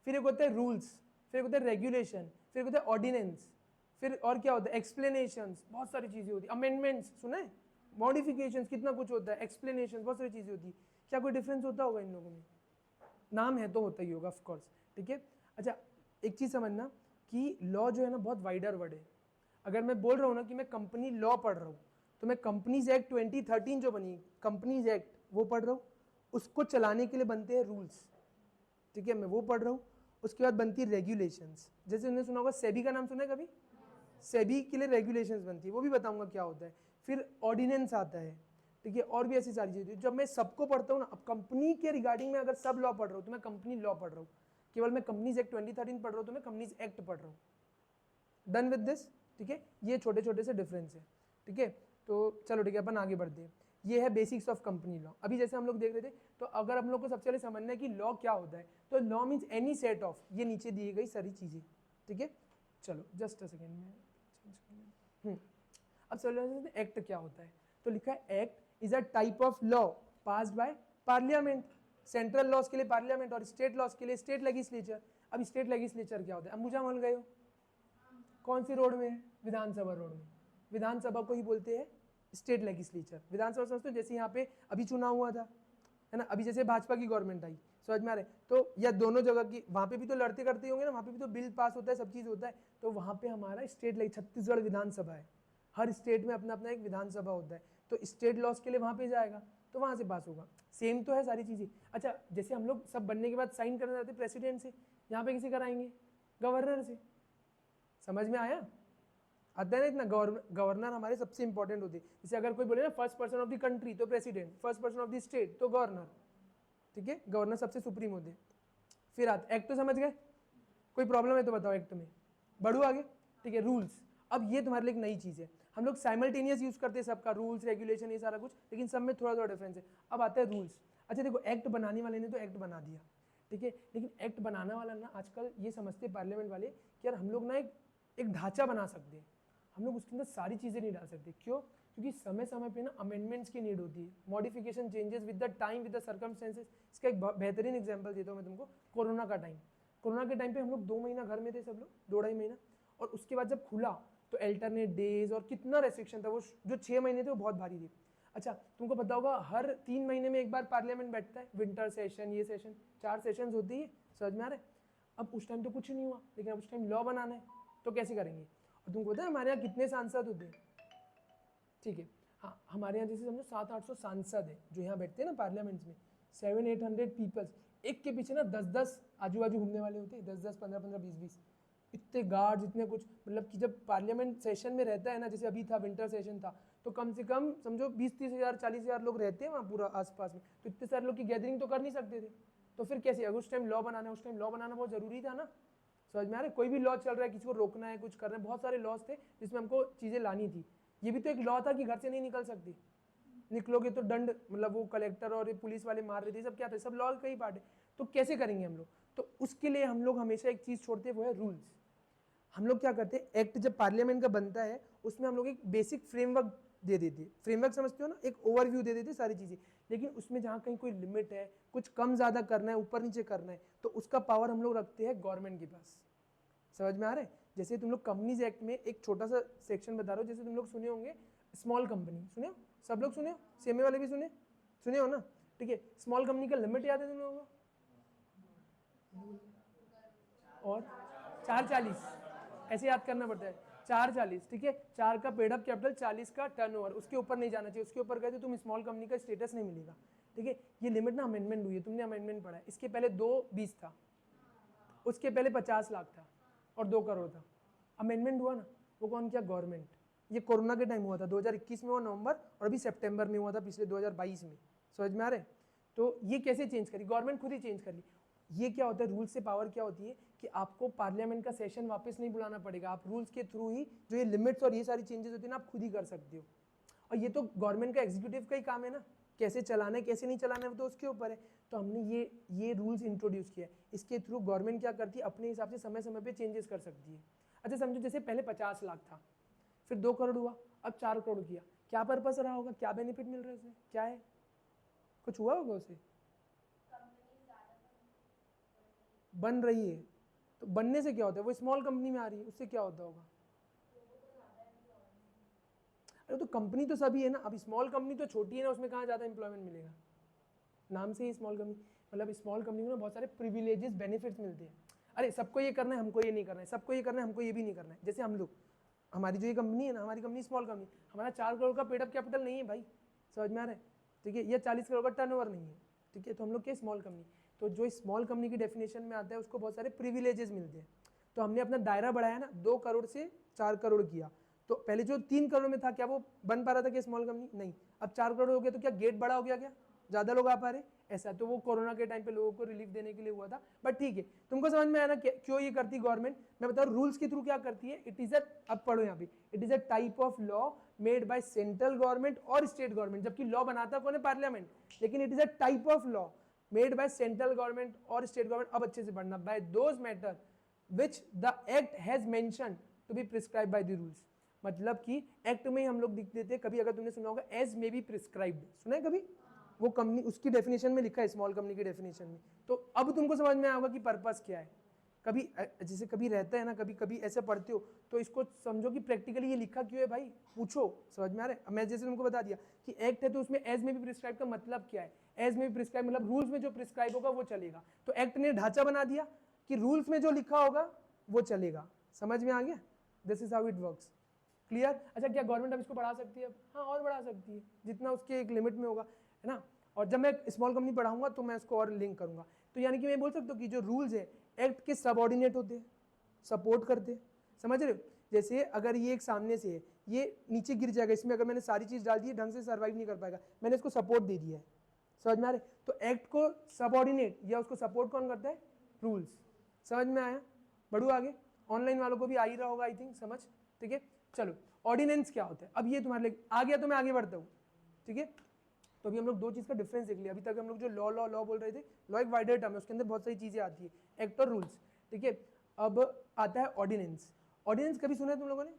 A: फिर एक होता है रूल्स, फिर एक होता है रेगुलेशन, फिर एक होता है ऑर्डिनेंस, फिर और क्या होता है एक्सप्लेनेशंस, बहुत सारी चीजें होती है, अमेंडमेंट्स सुना है, मॉडिफिकेशंस, कितना कुछ होता है, एक्सप्लेनेशन, बहुत सारी चीजें होती है। क्या कोई डिफरेंस होता होगा इन लोगों में, नाम है तो होता ही होगा, ऑफ कोर्स, ठीक है। अच्छा एक चीज समझना कि लॉ जो है ना बहुत वाइडर वर्ड है। अगर मैं बोल रहा हूँ ना कि मैं कंपनी लॉ पढ़ रहा हूँ, तो मैं कंपनीज एक्ट 2013 जो बनी, कंपनीज एक्ट वो पढ़ रहा हूँ, उसको चलाने के लिए बनते हैं रूल्स, ठीक है, मैं वो पढ़ रहा हूँ। उसके बाद बनती है रेगुलेशंस, जैसे उन्होंने सुना होगा सेबी का नाम सुना है कभी, सेबी के लिए रेगुलेशंस बनती है, वो भी बताऊंगा क्या होता है। फिर ऑर्डिनेंस आता है, ठीक है, और भी ऐसी सारी चीजें। जब मैं सबको पढ़ता हूँ ना, अब कंपनी के रिगार्डिंग में अगर सब लॉ पढ़ रहा हूँ तो मैं कंपनी लॉ पढ़ रहा हूँ, केवल मैं कंपनीज एक्ट 2013 पढ़ रहा हूँ तो मैं कंपनीज एक्ट पढ़ रहा हूँ। डन विद दिस, ठीक है। ये छोटे छोटे से डिफरेंस है, ठीक है। तो चलो ठीक है, अपन आगे बढ़ते हैं। ये है बेसिक्स ऑफ कंपनी लॉ। अभी जैसे हम लोग देख रहे थे, तो अगर हम लोग को सबसे पहले समझना है कि लॉ क्या होता है, तो law means any set of, ये नीचे दी गई सारी चीजें, ठीक है। चलो जस्ट अ सेकेंड में अब चलो एक्ट क्या होता है, तो लिखा है act is a type of law passed by parliament, central laws के लिए पार्लियामेंट और स्टेट लॉज के लिए स्टेट लेजिस्लेचर। अब स्टेट लेजिस्लेचर क्या होता है, अंबुजा मॉल गए हो, कौन सी रोड में है, विधानसभा रोड में, विधानसभा को ही बोलते हैं स्टेट लेजिस्लेचर। विधानसभा समझते हो, जैसे यहाँ पे अभी चुनाव हुआ था, है ना, अभी जैसे भाजपा की गवर्नमेंट आई, समझ में आ रहे, तो या दोनों जगह की, वहाँ पे भी तो लड़ते करते होंगे ना, वहाँ पे भी तो बिल पास होता है, सब चीज़ होता है, तो वहाँ पे हमारा स्टेट छत्तीसगढ़ विधानसभा है, हर स्टेट में अपना अपना एक विधानसभा होता है, तो स्टेट लॉज के लिए वहाँ पे जाएगा, तो वहाँ से पास होगा। सेम तो है सारी चीज़ें। अच्छा, जैसे हम लोग सब बनने के बाद साइन करना चाहते हैं प्रेसिडेंट से, यहाँ पे किसे कराएंगे, गवर्नर से। समझ में आया, आता है ना इतना। गवर्नर हमारे सबसे इंपॉर्टेंट होते हैं। जैसे अगर कोई बोले ना first person of the country तो president, first person of the state तो गवर्नर, ठीक है, गवर्नर सबसे सुप्रीम होते हैं। फिर आते एक्ट, तो समझ गए, कोई प्रॉब्लम है तो बताओ एक्ट में, बढ़ू आगे, ठीक है। रूल्स, अब ये तुम्हारे लिए एक नई चीज़ है, हम लोग साइमल्टेनियस यूज करते हैं सबका, रूल्स रेगुलेशन ये सारा कुछ, लेकिन सब में थोड़ा थोड़ा डिफरेंस है। अब आता है रूल्स। अच्छा देखो, एक्ट बनाने वाले ने तो एक्ट बना दिया, ठीक है, लेकिन एक्ट बनाने वाला ना आजकल ये समझते हैं पार्लियामेंट वाले कि यार हम लोग ना एक ढांचा बना सकते हैं, हम लोग उसके अंदर सारी चीज़ें नहीं डाल सकते। क्यों? क्योंकि समय समय पे ना अमेंडमेंट्स की नीड होती है, modification changes with the time with the circumstances. इसका एक बेहतरीन एग्जांपल देता हूँ मैं तुमको, कोरोना का टाइम। कोरोना के टाइम पे हम लोग 2 महीना घर में थे सब लोग, 2-2.5 महीना, और उसके बाद जब खुला तो अल्टरनेट डेज और कितना रेस्ट्रिक्शन था, वो जो 6 महीने थे वो बहुत भारी थे। अच्छा, तुमको पता होगा हर 3 महीने में एक बार पार्लियामेंट बैठता है, विंटर सेशन, ये सेशन, 4 सेशंस होती है, समझ में आ रहा है। अब उस टाइम तो कुछ नहीं हुआ, लेकिन अब उस टाइम लॉ बनाना है, तो कैसे करेंगे? और तुमको पता है हमारे यहाँ कितने सांसद होते हैं? ठीक है, हाँ, हमारे यहाँ जैसे समझो 700-800 सांसद हैं जो यहाँ बैठते हैं ना पार्लियामेंट्स में, 700-800 पीपल्स, एक के पीछे ना 10-10 आजू बाजू घूमने वाले होते हैं, 10-10, 15-15, 20-20, इतने गार्ड्स, इतने कुछ, मतलब कि जब पार्लियामेंट सेशन में रहता है ना, जैसे अभी था विंटर सेशन था, तो कम से कम समझो 20-30 हज़ार 40 हज़ार लोग रहते हैं वहाँ पूरा आसपास में, तो इतने सारे लोग की गैदरिंग तो कर नहीं सकते थे। तो फिर कैसे, अगर उस टाइम लॉ बनाना है, उस टाइम लॉ बनाना बहुत ज़रूरी था ना, समझ में आ रहा है। कोई भी लॉ चल रहा है, किसी को रोकना है, कुछ करना है, बहुत सारे लॉज थे जिसमें हमको चीज़ें लानी थी। ये भी तो एक लॉ था कि घर से नहीं निकल सकती, निकलोगे तो दंड, मतलब वो कलेक्टर और पुलिस वाले मार रहे थे, सब क्या था, सब लॉ का ही पार्ट है। तो कैसे करेंगे हम लोग? तो उसके लिए हम लोग हमेशा एक चीज़ छोड़ते हैं, वो है रूल्स। हम लोग क्या करते हैं, एक्ट जब पार्लियामेंट का बनता है उसमें हम लोग एक बेसिक फ्रेमवर्क दे देते हैं, फ्रेमवर्क समझते हो ना, एक ओवरव्यू दे देते हैं सारी चीज़ें, लेकिन उसमें जहाँ कहीं कोई लिमिट है, कुछ कम ज़्यादा करना है, ऊपर नीचे करना है, तो उसका पावर हम लोग रखते हैं गवर्नमेंट के पास। समझ में आ रहा है? जैसे तुम लोग कंपनीज एक्ट में एक छोटा सा सेक्शन बता रहे हो, जैसे तुम लोग सुने होंगे स्मॉल कंपनी, सुने हो? सब लोग सुने हो? सीएमए वाले भी सुने हो ना? ठीक है, स्मॉल कंपनी का लिमिट याद है तुम लोगों को? और 440 ऐसे याद करना पड़ता है, 440, ठीक है, 4 का पेड अप कैपिटल, 40 का टर्नओवर, उसके ऊपर नहीं जाना चाहिए, उसके ऊपर गए तो तुम स्मॉल कंपनी का स्टेटस नहीं मिलेगा, ठीक है। ये लिमिट ना अमेंडमेंट हुई है, तुमने अमेंडमेंट पढ़ा है, इसके पहले 220 था, उसके पहले 50 लाख था और 2 करोड़ था। अमेंडमेंट हुआ ना, वो कौन किया? गवर्नमेंट। ये कोरोना के टाइम हुआ था, 2021 में हुआ नवंबर, और अभी सितंबर में हुआ था पिछले 2022 में। समझ में आ रहे? तो ये कैसे चेंज करी? गवर्नमेंट खुद ही चेंज कर ली। ये क्या होता है, रूल्स से पावर क्या होती है कि आपको पार्लियामेंट का सेशन वापस नहीं बुलाना पड़ेगा, आप रूल्स के थ्रू ही जो ये लिमिट्स और ये सारी चेंजेस होती है ना, आप खुद ही कर सकते हो। और ये तो गवर्नमेंट का एग्जीक्यूटिव का ही काम है ना, कैसे चलाना है कैसे नहीं चलाना है तो उसके ऊपर है। तो हमने ये रूल्स इंट्रोड्यूस किया है, इसके थ्रू गवर्नमेंट क्या करती है, अपने हिसाब से समय समय पे चेंजेस कर सकती है। अच्छा समझो, जैसे पहले 50 लाख था, फिर 2 करोड़ हुआ, अब 4 करोड़ किया, क्या पर्पस रहा होगा, क्या बेनिफिट मिल रहा है उसमें, क्या है, कुछ हुआ होगा उसे? बन रही है, तो बनने से क्या होता है, वो स्मॉल कंपनी में आ रही है, उससे क्या होता होगा? अरे तो कंपनी तो सभी है ना, अब स्मॉल कंपनी तो छोटी है ना, उसमें कहाँ ज़्यादा एम्प्लॉयमेंट मिलेगा, नाम से ही स्मॉल कंपनी, मतलब स्मॉल कंपनी को ना बहुत सारे प्रिविलेजेस बेनिफिट्स मिलते हैं। अरे सबको ये करना है, हमको ये नहीं करना है, सबको ये करना है, हमको ये भी नहीं करना है। जैसे हम लोग, हमारी जो ये कंपनी है ना, हमारी कंपनी स्मॉल कंपनी, हमारा 4 करोड़ का पेड अप कैपिटल नहीं है भाई, समझ में आ रहा है, ठीक है, या 40 करोड़ का टर्नओवर नहीं है, ठीक है, तो हम लोग क्या स्मॉल कंपनी, तो जो स्मॉल कंपनी की डेफिनेशन में आता है उसको बहुत सारे प्रिविलेजेस मिलते हैं। तो हमने अपना दायरा बढ़ाया ना, 2 करोड़ से 4 करोड़ किया। तो पहले जो 3 करोड़ में था, क्या वो बन पा रहा था क्या स्मॉल कंपनी? नहीं। अब 4 करोड़ हो गया, तो क्या गेट बड़ा हो गया, क्या ज़्यादा लोग आ पा रहे? ऐसा तो वो कोरोना के टाइम पे लोगों को रिलीफ देने के लिए हुआ था, बट ठीक है, तुमको समझ में आया ना क्यों ये करती गवर्नमेंट? मैं बता रहा हूँ रूल्स के थ्रू क्या करती है, इट इज अब पढ़ो यहाँ पे, it is a type of law made by central government और स्टेट गवर्नमेंट, जबकि लॉ बनाता कौन है? पार्लियामेंट, लेकिन it is a type of law made by central government और स्टेट गवर्नमेंट। अब अच्छे से पढ़ना, by those matter which the act has mention to be prescribe by the rules. मतलब कि एक्ट में ही हम लोग लिख देते हैं, कभी अगर तुमने सुना होगा एज मे बी प्रिस्क्राइब्ड, सुना है कभी? वो कंपनी उसकी डेफिनेशन में लिखा है, स्मॉल कंपनी की डेफिनेशन में। तो अब तुमको समझ में आएगा कि पर्पस क्या है। कभी जैसे कभी रहता है ना, कभी कभी ऐसे पढ़ते हो तो इसको समझो कि प्रैक्टिकली ये लिखा क्यों है भाई, पूछो, समझ में आ रहा है? मैं जैसे तुमको बता दिया कि एक्ट है तो उसमें एज में भी प्रिस्क्राइब का मतलब क्या है? एज में भी प्रिस्क्राइब मतलब रूल्स में जो प्रिस्क्राइब होगा वो चलेगा। तो एक्ट ने ढांचा बना दिया कि रूल्स में जो लिखा होगा वो चलेगा। समझ में आ गया? This is how it works. Clear? अच्छा, क्या गवर्नमेंट अब इसको बढ़ा सकती है? हाँ, और बढ़ा सकती है, जितना उसके एक लिमिट में होगा, है ना। और जब मैं स्मॉल कंपनी पढ़ाऊंगा तो मैं इसको और लिंक करूंगा। तो यानी कि मैं बोल सकता हूँ कि जो रूल्स है एक्ट के सबऑर्डिनेट होते हैं, सपोर्ट करते हैं। समझ रहे हो? जैसे अगर ये एक सामने से है, ये नीचे गिर जाएगा, इसमें अगर मैंने सारी चीज डाल दी है ढंग से सर्वाइव नहीं कर पाएगा, मैंने इसको सपोर्ट दे दिया है। समझ में आ रहा है? तो एक्ट को सबऑर्डिनेट या उसको सपोर्ट कौन करता है? रूल्स। समझ में आया? बढ़ू आगे, ऑनलाइन वालों को भी आ ही रहा होगा आई थिंक समझ। ठीक है, चलो ऑर्डिनेंस क्या होता है अब ये तुम्हारे लिए आ गया, तो मैं आगे बढ़ता हूँ। ठीक है, तो अभी हम लोग दो चीज का डिफरेंस देख लिया। अभी तक हम लोग जो लॉ लॉ लॉ बोल रहे थे, लॉ एक वाइडर टर्म है, उसके अंदर बहुत सारी चीजें आती है, एक्ट और रूल्स। ठीक है, अब आता है ऑर्डिनेंस। ऑर्डिनेंस कभी सुना है तुम लोगों ने?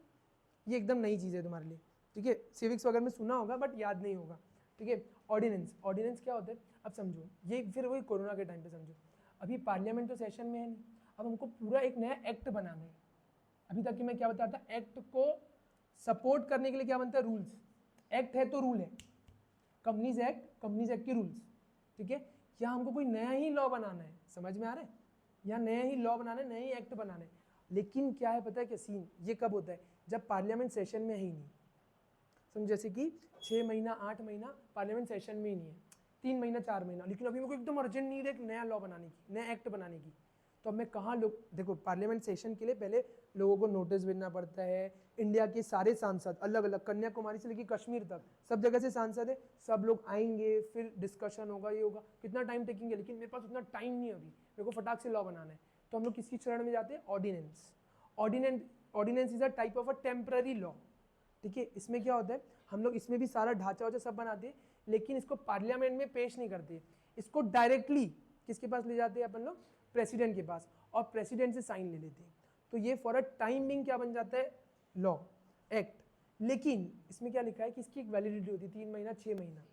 A: ये एकदम नई चीज है तुम्हारे लिए। ठीक है, सिविक्स वगैरह में सुना होगा बट याद नहीं होगा। ठीक है, ऑर्डिनेंस, ऑर्डिनेंस क्या होता है? अब समझो, ये फिर वही कोरोना के टाइम पे समझो, अभी पार्लियामेंट तो सेशन में है नहीं, अब हमको पूरा एक नया एक्ट बनाना है। अभी तक कि मैं क्या बता रहा था, एक्ट को सपोर्ट करने के लिए क्या बनता है? रूल्स। एक्ट है तो रूल है, कंपनीज एक्ट के रूल्स। ठीक है, यहाँ हमको कोई नया ही लॉ बनाना है। समझ में आ रहा है? यहाँ नया ही लॉ बनाना है, नया ही एक्ट बनाना है। लेकिन क्या है पता है क्या सीन? ये कब होता है? जब पार्लियामेंट सेशन में है ही नहीं। समझ, जैसे कि 6 महीना 8 महीना पार्लियामेंट सेशन में ही नहीं है, 3 महीना 4 महीना, लेकिन अभी मेरे को एकदम अर्जेंट नीड है एक नया लॉ बनाने की, नया एक्ट बनाने की। तो अब मैं कहाँ लोग, देखो पार्लियामेंट सेशन के लिए पहले लोगों को नोटिस भेजना पड़ता है। इंडिया के सारे सांसद अलग अलग, कन्याकुमारी से लेकर कश्मीर तक सब जगह से सांसद है, सब लोग आएंगे, फिर डिस्कशन होगा, ये होगा, कितना टाइम टेकिंग है। लेकिन मेरे पास उतना टाइम नहीं है अभी, मेरे को फटाक से लॉ बनाना है। तो हम लोग किसकी शरण में जाते हैं? Ordinance. Ordinance is a type of a temporary law. ठीक है, इसमें क्या होता है, हम लोग इसमें भी सारा ढांचा वाचा सब बनाते हैं, लेकिन इसको पार्लियामेंट में पेश नहीं करते, इसको डायरेक्टली किसके पास ले जाते हैं अपन लोग? प्रेसिडेंट के पास, और प्रेसिडेंट से साइन ले लेते हैं। तो ये फॉर अ टाइम बिंग क्या बन जाता है? Law, act. लेकिन इसमें क्या लिखा है कि इसकी एक वैलिडिटी होती है 3 महीना 6 महीना,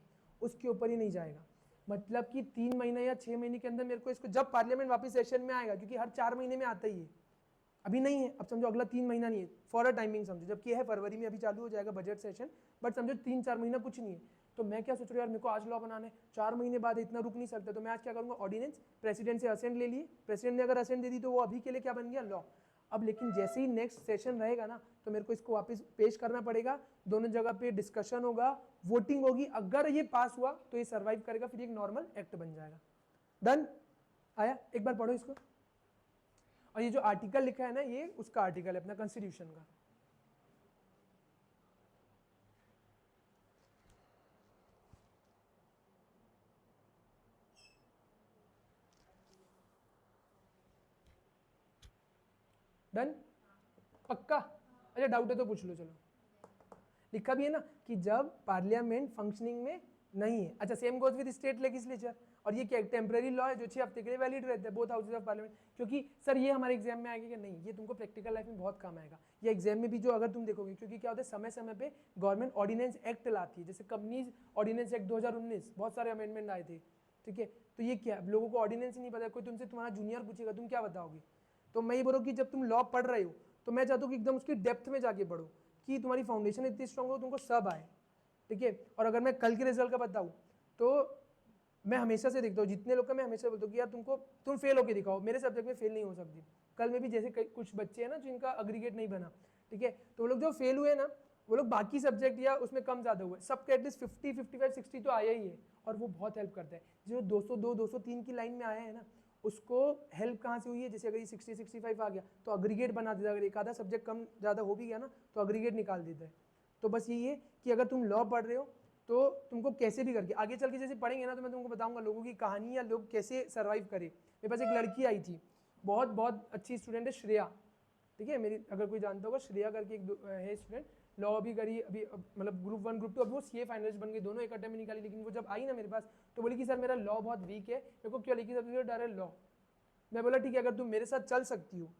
A: उसके ऊपर ही नहीं जाएगा। मतलब कि 3 महीना या 6 महीने के अंदर मेरे को इसको, जब पार्लियामेंट वापस सेशन में आएगा, क्योंकि हर 4 महीने में आता ही है, अभी नहीं है, अब समझो अगला 3 महीना नहीं है, फॉर अ टाइमिंग समझो, जबकि है फरवरी में अभी चालू हो जाएगा बजट सेशन, बट समझो 3-4 महीना कुछ नहीं है। तो मैं क्या सोच रहा हूँ यार, मेरे को आज लॉ बनाना है, 4 महीने बाद इतना रुक नहीं सकता, तो मैं आज क्या करूँगा? ऑर्डिनेंस, प्रेसिडेंट से असेंट ले लिए, प्रेसिडेंट ने अगर असेंट दे दी तो वो अभी के लिए क्या बन गया? लॉ। अब लेकिन जैसे ही नेक्स्ट सेशन रहेगा ना, तो मेरे को इसको वापस पेश करना पड़ेगा, दोनों जगह पे डिस्कशन होगा, वोटिंग होगी, अगर ये पास हुआ तो ये सर्वाइव करेगा, फिर एक नॉर्मल एक्ट बन जाएगा। डन? आया? एक बार पढ़ो इसको। और ये जो आर्टिकल लिखा है ना, ये उसका आर्टिकल है अपना कॉन्स्टिट्यूशन का। डन? पक्का? अच्छा, डाउट है तो पूछ लो। चलो, लिखा भी है ना कि जब पार्लियामेंट फंक्शनिंग में नहीं है। अच्छा, same goes with state legislature. और ये क्या टेम्पररी लॉ है जो 6 हफ्ते के लिए वैलिड रहता है बोथ हाउसेज ऑफ पार्लियामेंट। क्योंकि सर ये हमारे एग्जाम में आएगा कि नहीं, ये तुमको प्रैक्टिकल लाइफ में बहुत काम आएगा, ये एग्जाम में भी जो अगर तुम देखोगे, क्योंकि क्या होता है समय समय पे गवर्नमेंट ऑर्डिनेंस एक्ट लाती है, जैसे कंपनीज ऑर्डिनेंस एक्ट 2019, बहुत सारे अमेंडमेंट आए थे। ठीक है, तो ये क्या, लोगों को ऑर्डिनेंस ही नहीं पता, कोई तुमसे तुम्हारा जूनियर पूछेगा तुम क्या बताओगे? तो मैं ये बोलूँ कि जब तुम लॉ पढ़ रहे हो तो मैं चाहता हूँ कि एकदम उसकी डेप्थ में जाके पढ़ो, कि तुम्हारी फाउंडेशन इतनी स्ट्रांग हो, तुमको सब आए। ठीक है, और अगर मैं कल के रिजल्ट का बताऊँ तो मैं हमेशा से देखता हूँ, जितने लोग का मैं हमेशा बोलता हूँ कि यार तुम फेल होके दिखाओ, मेरे सब्जेक्ट में फेल नहीं हो सकती। कल में भी जैसे कुछ बच्चे हैं ना जिनका अग्रीगेट नहीं बना, ठीक है, तो वो लोग जो फेल हुए ना, वो लोग बाकी सब्जेक्ट या उसमें कम ज़्यादा हुए, सबके एटलीस्ट 50, 55, 60 तो आया ही है, और वो बहुत हेल्प करता है। जो 202, 203 की लाइन में आया है ना, उसको हेल्प कहाँ से हुई है? जैसे अगर ये 60, 65 आ गया तो अग्रीगेट बना देता है, अगर एक आधा सब्जेक्ट कम ज़्यादा हो भी गया ना तो अग्रीगेट निकाल देता है। तो बस यही है कि अगर तुम लॉ पढ़ रहे हो तो तुमको कैसे भी करके आगे चल के जैसे पढ़ेंगे ना, तो मैं तुमको बताऊंगा लोगों की कहानी या लोग कैसे सर्वाइव करे। मेरे पास एक लड़की आई थी, बहुत बहुत अच्छी स्टूडेंट है, श्रेया। ठीक है, मेरी अगर कोई जानता होगा, श्रेया करके एक है स्टूडेंट, लॉ भी करी अभी, मतलब ग्रुप 1 ग्रुप 2, अब वो सीए फाइनलिस्ट बन गई, दोनों एक अटेम्प्ट में निकाली, लेकिन वो जब आई ना मेरे पास तो बोली कि सर मेरा लॉ बहुत वीक है, मेरे को क्यों, लेकिन सबसे डर है लॉ। मैं बोला ठीक है, अगर तुम मेरे साथ चल सकती हो,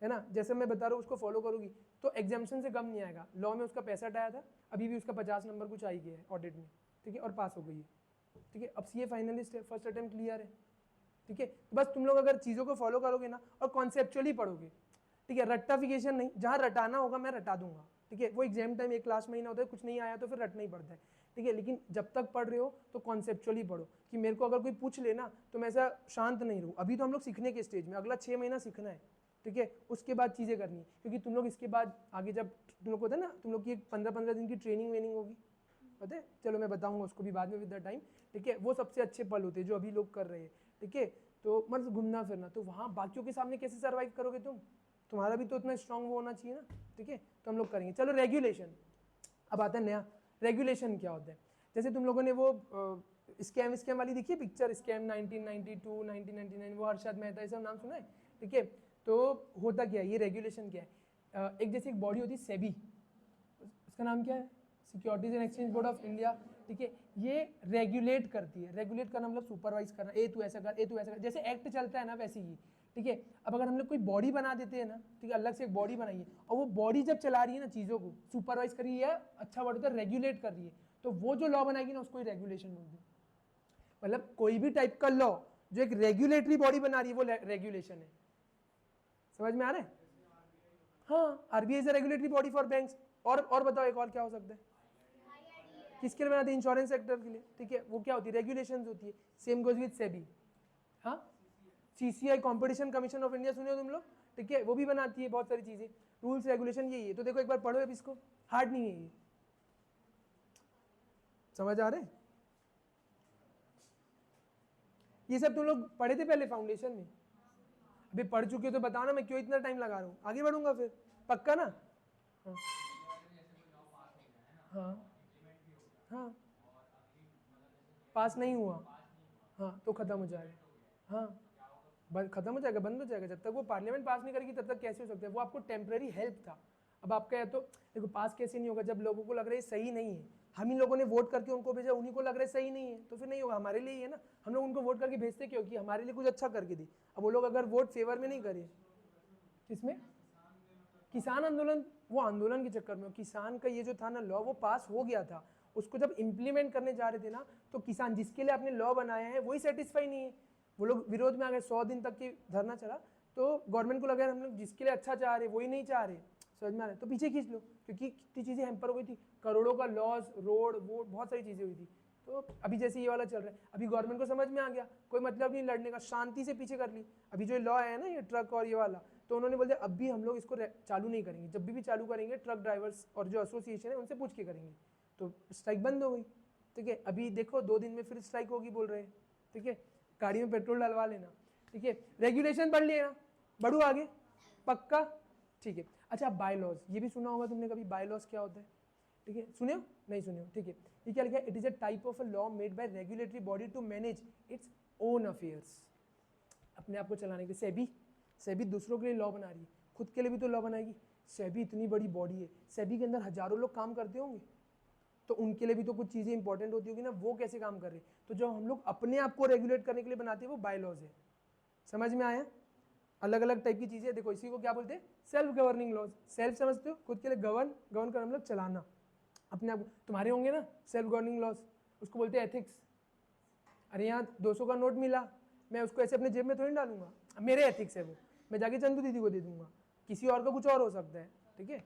A: है ना, जैसे मैं बता रहा हूँ उसको फॉलो करोगी तो एग्जामिशन से कम नहीं आएगा। लॉ में उसका 65 आया था, अभी भी उसका 50 नंबर कुछ आई गया है ऑडिट में, ठीक है, और पास हो गई है, ठीक है। अब सीए फाइनलिस्ट है, फर्स्ट अटेम्प्ट क्लियर है, ठीक है। बस तुम लोग अगर चीज़ों को फॉलो करोगे ना और कॉन्सेप्चुअली पढ़ोगे, ठीक है, रट्टाफिकेशन नहीं, जहाँ रटाना होगा मैं रटा दूंगा, ठीक है। वो एग्जाम टाइम एक लास्ट महीना होता है, कुछ नहीं आया तो फिर रटना ही पड़ता है, ठीक है। लेकिन जब तक पढ़ रहे हो तो कॉन्सेप्चुअली पढ़ो, कि मेरे को अगर कोई पूछ लेना तो मैं ऐसा शांत नहीं रहूँ। अभी तो हम लोग सीखने के स्टेज में, अगला 6 महीना सीखना है, ठीक है, उसके बाद चीज़ें करनी है, क्योंकि तुम लोग इसके बाद आगे जब तुम लोग को होता है ना, तुम लोग की एक 15-15 दिन की ट्रेनिंग वेनिंग होगी, पता है, चलो मैं बताऊंगा उसको भी बाद में विद द टाइम, ठीक है। वो सबसे अच्छे पल होते हैं जो अभी लोग कर रहे हैं, ठीक है। तो मतलब घूमना फिरना, तो वहाँ बाकियों के सामने कैसे सर्वाइव करोगे तुम, तुम्हारा भी तो इतना स्ट्रांग वो होना चाहिए ना, ठीक है। तो हम लोग करेंगे। चलो रेगुलेशन, अब आता है नया, रेगुलेशन क्या होता है। जैसे तुम लोगों ने वो स्कैम वाली देखी है पिक्चर, स्कैम 1992 1999, वो हर्षद मेहता, ये सब नाम सुना है, ठीक है। तो होता क्या है, ये रेगुलेशन क्या है, एक जैसे एक बॉडी होती है सेबी, उसका नाम क्या है, securities and exchange board of India, ठीक है। ये रेगुलेट करती है, रेगुलेट करना मतलब सुपरवाइज करना, ए तू ऐसा कर, ए तू ऐसा कर, जैसे एक्ट चलता है ना वैसे ही, ठीक है। अब अगर हम लोग कोई बॉडी बना देते हैं ना, ठीक है, अलग से एक बॉडी बनाइए, और वो बॉडी जब चला रही है ना चीज़ों को, सुपरवाइज कर रही है, अच्छा वर्ड होता है, रेगुलेट कर रही है, तो वो जो लॉ बनाएगी ना उसको ही रेगुलेशन बोलते हैं। मतलब कोई भी टाइप का लॉ जो एक रेगुलेटरी बॉडी बना रही है वो रेगुलेशन है। समझ में आ रहा है? हाँ, RBI is a regulatory body for banks. और बताओ एक और क्या हो सकता है, किसके लिए बनाते हैं, इंश्योरेंस सेक्टर के लिए, ठीक है। वो क्या होती है, रेगुलेशंस होती है। सेम गोज विद सेबी, हाँ, CCI competition commission of India सुने हो तुम लोग, ठीक है, वो भी बनाती है बहुत सारी चीजें, रूल्स रेगुलेशन यही है। तो देखो एक बार पढ़ो अब इसको, हार्ड नहीं है ये, समझ आ रहे हैं? ये सब तुम लोग पढ़े थे पहले फाउंडेशन में, अभी पढ़ चुके हो तो बताओ ना, मैं क्यों इतना टाइम लगा रहा हूँ, आगे बढ़ूंगा फिर, पक्का ना? हाँ हाँ हाँ, पास नहीं हुआ, हाँ तो खत्म हो जाएगा, हाँ खत्म हो जाएगा, बंद हो जाएगा। जब तक वो पार्लियामेंट पास नहीं करेगी तब तक कैसे हो सकता है, वो आपको टेम्पररी हेल्प था। अब आपका या तो देखो पास कैसे नहीं होगा, जब लोगों को लग रहा है सही नहीं है, हम ही लोगों ने वोट करके उनको भेजा, उन्हीं को लग रहा है सही नहीं है, तो फिर नहीं होगा, हमारे लिए ही है ना, हम लोग उनको वोट करके भेजते क्योंकि हमारे लिए कुछ अच्छा करके दी। अब वो लोग अगर वोट फेवर में नहीं करे, किसमें, किसान आंदोलन, वो आंदोलन के चक्कर में, किसान का ये जो था ना लॉ, वो पास हो गया था, उसको जब इम्प्लीमेंट करने जा रहे थे ना, तो किसान जिसके लिए आपने लॉ बनाया है वही सेटिस्फाई नहीं है, वो लोग विरोध में आ गए, 100 दिन तक की धरना चला, तो गवर्नमेंट को लगा हम लोग जिसके लिए अच्छा चाह रहे वही नहीं चाह रहे, समझ में आ रहा है, तो पीछे खींच लो, क्योंकि कितनी चीज़ें हैम्पर हो गई थी, करोड़ों का लॉस, रोड वोट, बहुत सारी चीज़ें हुई थी। तो अभी जैसे ये वाला चल रहा है, अभी गवर्नमेंट को समझ में आ गया, कोई मतलब नहीं लड़ने का, शांति से पीछे कर ली। अभी जो लॉ है ना ये ट्रक और ये वाला, तो उन्होंने बोल दिया अब भी हम लोग इसको चालू नहीं करेंगे, जब भी चालू करेंगे ट्रक ड्राइवर्स और जो एसोसिएशन है उनसे पूछ के करेंगे। तो स्ट्राइक बंद हो गई, ठीक है। अभी देखो 2 दिन में फिर स्ट्राइक होगी बोल रहे हैं, ठीक है, गाड़ी में पेट्रोल डलवा लेना, ठीक है। रेगुलेशन पढ़ लिया, बढ़ू आगे, पक्का, ठीक है। अच्छा बाय लॉज, ये भी सुना होगा तुमने कभी, बाय लॉज क्या होता है, ठीक है, सुने हो, नहीं सुने हो, ठीक है। ये क्या लिखा है, it is a type of a law made by regulatory body to manage its own affairs, अपने आप को चलाने के लिए। सेबी, सेबी दूसरों के लिए लॉ बना रही है, खुद के लिए भी तो लॉ बनाएगी। सेबी इतनी बड़ी बॉडी है, सेबी के अंदर हजारों लोग काम करते होंगे, तो उनके लिए भी तो कुछ चीज़ें इंपॉर्टेंट होती होगी ना, वो कैसे काम कर रहे हैं। तो जो हम लोग अपने आप को रेगुलेट करने के लिए बनाते हैं वो बाय लॉज है। समझ में आया? अलग अलग टाइप की चीज़ें, देखो इसी को क्या बोलते हैं, सेल्फ गवर्निंग लॉज। सेल्फ समझते हो, खुद के लिए गवर्न करना मतलब चलाना अपने आप। तुम्हारे होंगे ना सेल्फ गवर्निंग लॉज, उसको बोलते हैं एथिक्स। अरे यहाँ 200 का नोट मिला, मैं उसको ऐसे अपने जेब में थोड़ी डालूंगा, मेरे एथिक्स है वो, मैं जाके चंदू दीदी को दे दूंगा, किसी और का कुछ और हो सकता है, ठीक है।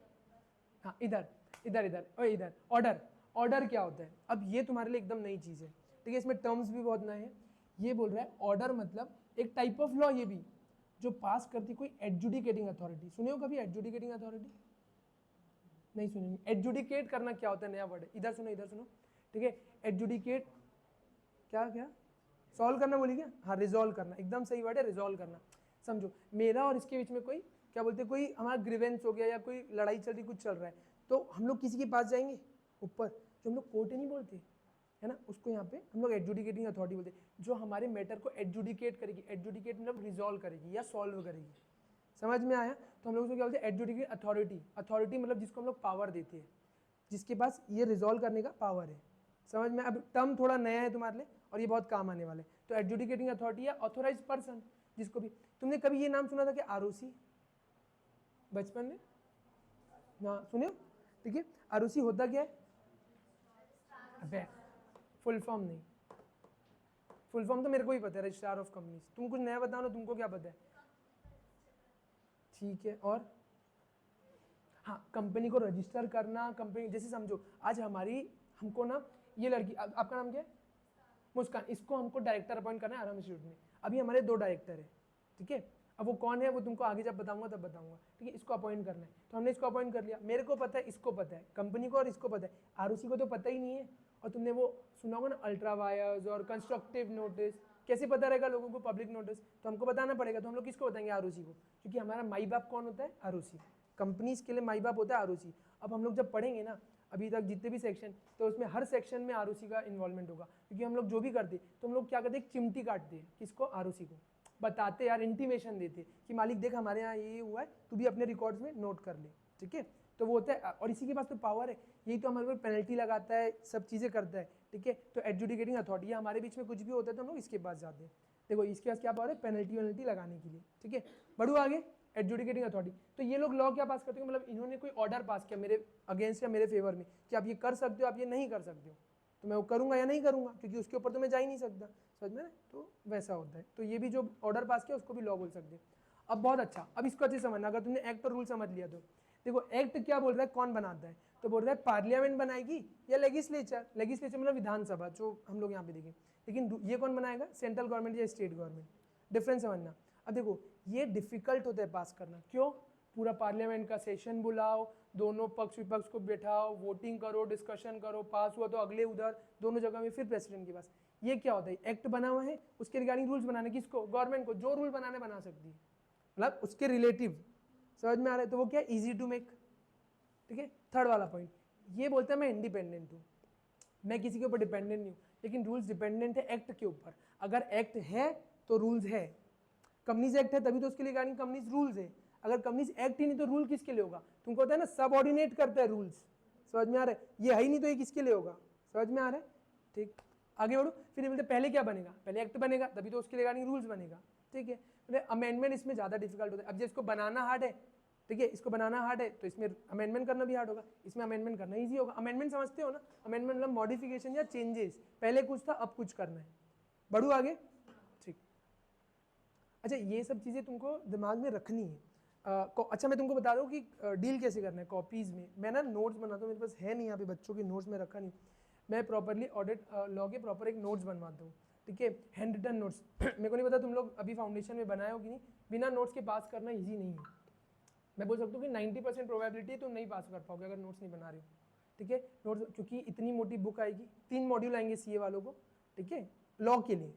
A: हाँ इधर इधर इधर और इधर, ऑर्डर, ऑर्डर क्या होता है, अब ये तुम्हारे लिए एकदम नई चीज़ है, ठीक है, इसमें टर्म्स भी बहुत नए हैं। ये बोल रहा है ऑर्डर मतलब एक टाइप ऑफ लॉ, ये भी जो पास करती कोई एडजुडिकेटिंग अथॉरिटी। सुने हो कभी एडजुडिकेटिंग अथॉरिटी? नहीं सुनेंगे। एडजुडिकेट करना क्या होता है, नया वर्ड है, इधर सुनो, ठीक है। एडजुडिकेट क्या क्या, सॉल्व करना बोली क्या, हाँ रिजॉल्व करना, एकदम सही वर्ड है, रिजॉल्व करना। समझो मेरा और इसके बीच में कोई क्या बोलते हैं, कोई हमारा ग्रीवेंस हो गया या कोई लड़ाई चल रही, कुछ चल रहा है, तो हम लोग किसी के पास जाएंगे ऊपर, जो हम लोग कोर्ट नहीं बोलते है ना, उसको यहाँ पे हम लोग एडजुडिकेटिंग अथॉरिटी बोलते हैं, जो हमारे मैटर को एडजुडिकेट करेगी। एडजुडिकेट मतलब रिजॉल्व करेगी या सॉल्व करेगी। समझ में आया? तो हम लोग उसको क्या बोलते हैं, एडजुडिकेट अथॉरिटी। अथॉरिटी मतलब जिसको हम लोग पावर देते हैं, जिसके पास ये रिजॉल्व करने का पावर है। समझ में? अब टर्म थोड़ा नया है तुम्हारे लिए और ये बहुत काम आने वाले। तो एडजुडिकेटिंग अथॉरिटी या ऑथोराइज पर्सन, जिसको भी तुमने कभी ये नाम सुना था कि आरओसी बचपन में? हाँ सुने? ठीक है, आरओसी होता क्या है? अबे फुल फॉर्म नहीं, फुल फॉर्म तो मेरे को ही पता है, रजिस्ट्रार ऑफ कंपनीज। तुम कुछ नया बताओ ना, तुमको क्या पता है? ठीक है, और हाँ, कंपनी को रजिस्टर करना, कंपनी जैसे समझो आज हमको ना ये लड़की, आपका नाम क्या है? मुस्कान, इसको हमको डायरेक्टर अपॉइंट करना है आराम इंस्टीट्यूट में। अभी हमारे 2 डायरेक्टर है, ठीक है। अब वो कौन है वो तुमको आगे जब बताऊंगा तब बताऊंगा, ठीक है। इसको अपॉइंट करना है तो हमने इसको अपॉइंट कर लिया, मेरे को पता है, इसको पता है, कंपनी को और इसको पता है, आरओसी को तो पता ही नहीं है। और तुमने वो सुना होगा ना अल्ट्रा वायर्स और कंस्ट्रक्टिव नोटिस, कैसे पता रहेगा लोगों को पब्लिक नोटिस? तो हमको बताना पड़ेगा। तो हम लोग किसको बताएंगे? आरओसी को, क्योंकि हमारा माई बाप कौन होता है? आरओसी। कंपनीज के लिए माई बाप होता है आरओसी। अब हम लोग जब पढ़ेंगे ना अभी तक जितने भी सेक्शन, तो उसमें हर सेक्शन में आरओसी का इन्वॉल्वमेंट होगा, क्योंकि हम लोग जो भी करते तो हम लोग क्या करते, एक चिमटी काटते हैं, किसको? आरओसी को। बताते यार, इंटीमेशन देते कि मालिक देख हमारे यहाँ ये हुआ है, तू भी अपने रिकॉर्ड्स में नोट कर ले, ठीक है। तो वो होता है, और इसी के पास तो पावर है, यही तो हमारे ऊपर पेनल्टी लगाता है, सब चीज़ें करता है, ठीक है। तो एडजुडिकेटिंग अथॉरिटी, हमारे बीच में कुछ भी होता है तो हम लोग इसके पास जाते हैं। देखो इसके पास क्या पावर है? पेनल्टी वेनल्टी लगाने के लिए, ठीक है। बढ़ू आगे, एडजुडिकेटिंग अथॉरिटी। तो ये लोग लॉ क्या पास करते हैं? मतलब इन्होंने कोई ऑर्डर पास किया मेरे अगेंस्ट या मेरे फेवर में कि आप ये कर सकते हो, आप ये नहीं कर सकते हो, तो मैं वो करूंगा या नहीं करूंगा, क्योंकि उसके ऊपर तो मैं जा ही नहीं सकता, समझ में ना? तो वैसा होता है। तो ये भी जो ऑर्डर पास किया उसको भी लॉ बोल सकते हैं। अब बहुत अच्छा, अब इसको अच्छे समझना, अगर तुमने एक्ट और रूल समझ लिया तो देखो एक्ट क्या बोल रहा है, कौन बनाता है? तो बोल रहा है पार्लियामेंट बनाएगी या लेजिस्लेचर। लेजिस्लेचर मतलब विधानसभा, जो हम लोग यहाँ पे देखें। लेकिन ये कौन बनाएगा? सेंट्रल गवर्नमेंट या स्टेट गवर्नमेंट। डिफरेंस समझना। अब देखो ये डिफिकल्ट होता है पास करना, क्यों? पूरा पार्लियामेंट का सेशन बुलाओ, दोनों पक्ष विपक्ष को बैठाओ, वोटिंग करो, डिस्कशन करो, पास हुआ तो अगले उधर, दोनों जगह में, फिर प्रेसिडेंट के पास। ये क्या होता है? एक्ट बना हुआ है, उसके रिगार्डिंग रूल्स बनाने, किसको? गवर्नमेंट को। जो रूल बनाने बना सकती है, मतलब उसके रिलेटिव, समझ में आ रहा है? तो वो क्या? इजी टू मेक, ठीक है। थर्ड वाला पॉइंट, ये बोलता है मैं इंडिपेंडेंट हूँ, मैं किसी के ऊपर डिपेंडेंट नहीं हूँ, लेकिन रूल्स डिपेंडेंट है एक्ट के ऊपर। अगर एक्ट है तो रूल्स है, कंपनीज एक्ट है तभी तो उसके लिए रिगार्डिंग कंपनीज रूल्स है। अगर कंपनीज एक्ट ही नहीं तो रूल किसके लिए होगा? तुमको होता है ना सबऑर्डिनेट करता है रूल्स, समझ में आ रहा है? ये है ही नहीं तो ये किसके लिए होगा? समझ में आ रहा है? ठीक, आगे बढ़ो। फिर ये बोलते पहले क्या बनेगा? पहले एक्ट बनेगा तभी तो उसके रिगार्डिंग रूल्स बनेगा, ठीक है। अमेंडमेंट इसमें ज़्यादा डिफिकल्ट होता है। अब जिसको बनाना हार्ड है, ठीक है, इसको बनाना हार्ड है तो इसमें अमेंडमेंट करना भी हार्ड होगा, इसमें अमेंडमेंट करना ईजी होगा। अमेंडमेंट समझते हो ना? अमेंडमेंट मतलब मॉडिफिकेशन या चेंजेस, पहले कुछ था अब कुछ करना है। बढ़ू आगे, ठीक। अच्छा ये सब चीज़ें तुमको दिमाग में रखनी है। अच्छा मैं तुमको बता रहा हूँ कि डील कैसे करना है कॉपीज़ में। मैं ना नोट्स बनाता हूँ, मेरे पास है नहीं यहाँ पे बच्चों के नोट्स में रखा नहीं, मैं प्रॉपरली ऑडिट लॉ के प्रॉपर एक नोट्स बनवाता हूँ, ठीक है, हैंड रिटन नोट्स। मेरे को नहीं पता तुम लोग अभी फाउंडेशन में बनाए हो कि नहीं, बिना नोट्स के पास करना ईजी नहीं है। मैं बोल सकता हूँ कि 90% प्रोबेबिलिटी तुम नहीं पास कर पाओगे अगर नोट्स नहीं बना रहे हो, ठीक है। नोट्स क्योंकि इतनी मोटी बुक आएगी, 3 मॉड्यूल आएंगे सीए वालों को, ठीक है, लॉ के लिए,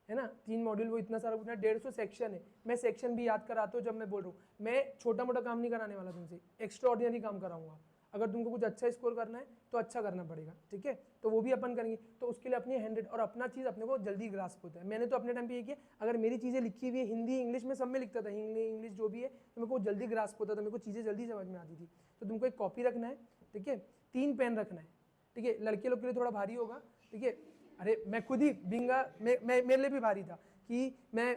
A: है ना, 3 मॉड्यूल, वो इतना सारा पूछना, 150 सेक्शन है। मैं सेक्शन भी याद कराता हूँ जब मैं बोल रहा हूँ, मैं छोटा मोटा काम नहीं कराने वाला तुमसे, एक्स्ट्रा ऑर्डिनरी काम कराऊंगा। अगर तुमको कुछ अच्छा स्कोर करना है तो अच्छा करना पड़ेगा, ठीक है। तो वो भी अपन करेंगे, तो उसके लिए अपनी 100 और अपना चीज़ अपने को जल्दी ग्रास्प होता है। मैंने तो अपने टाइम पे ये किया, अगर मेरी चीज़ें लिखी हुई है हिंदी इंग्लिश में सब में लिखता था, हिंदी इंग्लिश जो भी है, तो मेरे को जल्दी ग्रास्प होता था, मेरे को चीज़ें जल्दी समझ में आती थी। तो तुमको एक कॉपी रखना है, ठीक है, 3 पेन रखना है, ठीक है। लड़के लोग के लिए थोड़ा भारी होगा, ठीक है। अरे मैं खुद ही बिंगा, मेरे लिए भी भारी था कि मैं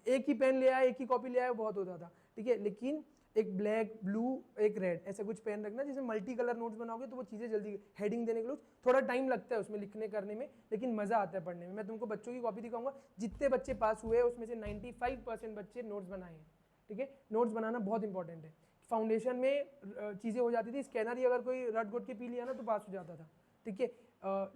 A: एक ही पेन ले आया, एक ही कॉपी ले आया, बहुत होता था, ठीक है। लेकिन एक ब्लैक, ब्लू, एक रेड, ऐसा कुछ पेन रखना जिसमें मल्टी कलर नोट्स बनाओगे तो वो चीज़ें जल्दी, हेडिंग देने के लिए थोड़ा टाइम लगता है उसमें लिखने करने में, लेकिन मज़ा आता है पढ़ने में। मैं तुमको बच्चों की कॉपी दिखाऊंगा, जितने बच्चे पास हुए उसमें से 95% बच्चे नोट्स बनाए हैं, ठीक है। नोट्स बनाना बहुत इंपॉर्टेंट है। फाउंडेशन में चीज़ें हो जाती थी, स्कैनर ही अगर कोई रट गोट के पी लिया ना तो पास हो जाता था, ठीक है।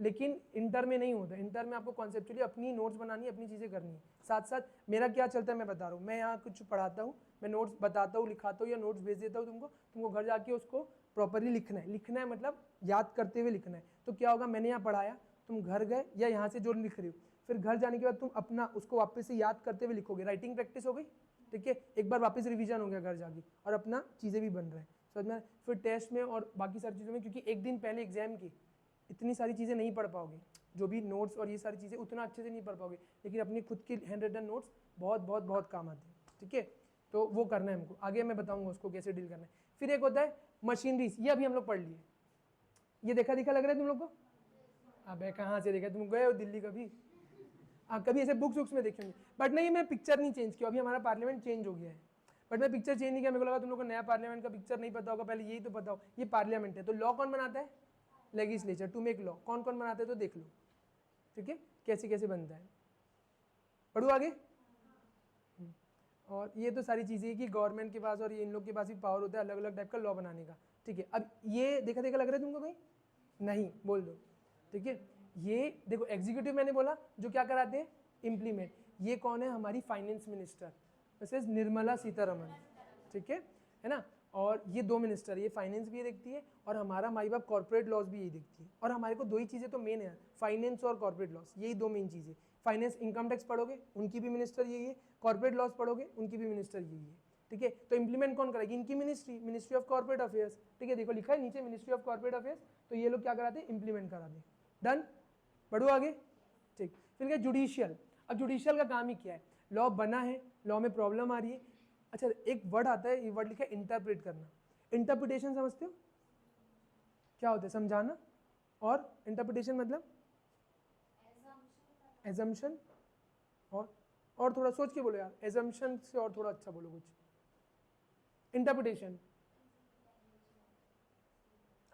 A: लेकिन इंटर में नहीं होता, इंटर में आपको कॉन्सेप्चुअली अपनी नोट्स बनानी है, अपनी चीज़ें करनी है। साथ साथ मेरा क्या चलता है मैं बता रहा हूँ, मैं यहाँ कुछ पढ़ाता हूँ, मैं नोट्स बताता हूँ, लिखाता हूँ या नोट्स भेज देता हूँ तुमको घर जाके उसको प्रॉपरली लिखना है। लिखना है मतलब याद करते हुए लिखना है। तो क्या होगा, मैंने यहाँ पढ़ाया, तुम घर गए या यहाँ से जो लिख रहे हो, फिर घर जाने के बाद तुम अपना उसको वापस से याद करते हुए लिखोगे, राइटिंग प्रैक्टिस हो गई, ठीक है। एक बार वापस रिवीजन हो गया घर जाके, और अपना चीज़ें भी बन रहा है, समझ में। फिर टेस्ट में और बाकी सारी चीज़ों में, क्योंकि एक दिन पहले एग्जाम की इतनी सारी चीज़ें नहीं पढ़ पाओगे, जो भी नोट्स और ये सारी चीज़ें उतना अच्छे से नहीं पढ़ पाओगे, लेकिन अपनी खुद की हैंड रिटन नोट्स बहुत बहुत बहुत काम आते हैं, ठीक है। तो वो करना है हमको, आगे मैं बताऊंगा उसको कैसे डील करना है। फिर एक होता है मशीनरीज, ये अभी हम लोग पढ़ लिए, ये देखा दिखा लग रहा है तुम लोग को? अबे कहाँ से देखा, तुम गए हो दिल्ली कभी? हाँ कभी ऐसे बुक्स वुक्स में देखे होंगे, बट नहीं मैं पिक्चर नहीं चेंज किया, अभी हमारा पार्लियामेंट चेंज हो गया है, बट मैं पिक्चर चेंज नहीं किया। मेरे को लगा तुम लोग को नया पार्लियामेंट का पिक्चर नहीं पता होगा, पहले यही तो पता हो। ये पार्लियामेंट है, तो लॉ कौन बनाता है? Legislature to make law. कौन कौन बनाते हैं तो देख लो, ठीक है, कैसे कैसे बनता है। पढ़ू आगे। और ये तो सारी चीज़ें कि गवर्नमेंट के पास और ये इन लोग के पास भी पावर होता है अलग अलग टाइप का लॉ बनाने का, ठीक है। अब ये देखा देखा लग रहा है तुमको कहीं? नहीं, बोल दो, ठीक है। ये देखो एग्जीक्यूटिव मैंने बोला जो क्या कराते हैं, इम्प्लीमेंट। ये कौन है? हमारी finance minister, Mrs Nirmala Sitharaman, ठीक है ना। और ये दो मिनिस्टर, ये फाइनेंस भी ये देखती है और हमारा माई बाप कॉर्पोरेट लॉज भी यही देखती है। और हमारे को दो ही चीज़ें तो मेन है, फाइनेंस और कॉर्पोरेट लॉज, यही दो मेन चीज़ें। फाइनेंस इनकम टैक्स पढ़ोगे उनकी भी मिनिस्टर यही है, कॉर्पोरेट लॉज पढ़ोगे उनकी भी मिनिस्टर यही है, ठीक है। तो इंप्लीमेंट कौन करेगी? इनकी ministry, ministry of corporate affairs, ठीक है। देखो लिखा है नीचे मिनिस्ट्री ऑफ कॉर्पोरेट अफेयर्स, तो ये लोग क्या कराते हैं? इंप्लीमेंट कराते हैं। डन, बढ़ो आगे, ठीक। फिर क्या? जुडिशियल। अब जुडिशियल का काम ही क्या है? लॉ बना है, लॉ में प्रॉब्लम आ रही है, अच्छा एक वर्ड आता है, ये वर्ड लिखा है इंटरप्रेट करना। इंटरप्रिटेशन समझते हो क्या होता है? समझाना। और इंटरप्रिटेशन मतलब एजम्पशन। और थोड़ा सोच के बोलो यार, एजम्पशन से और थोड़ा अच्छा बोलो कुछ। इंटरप्रिटेशन,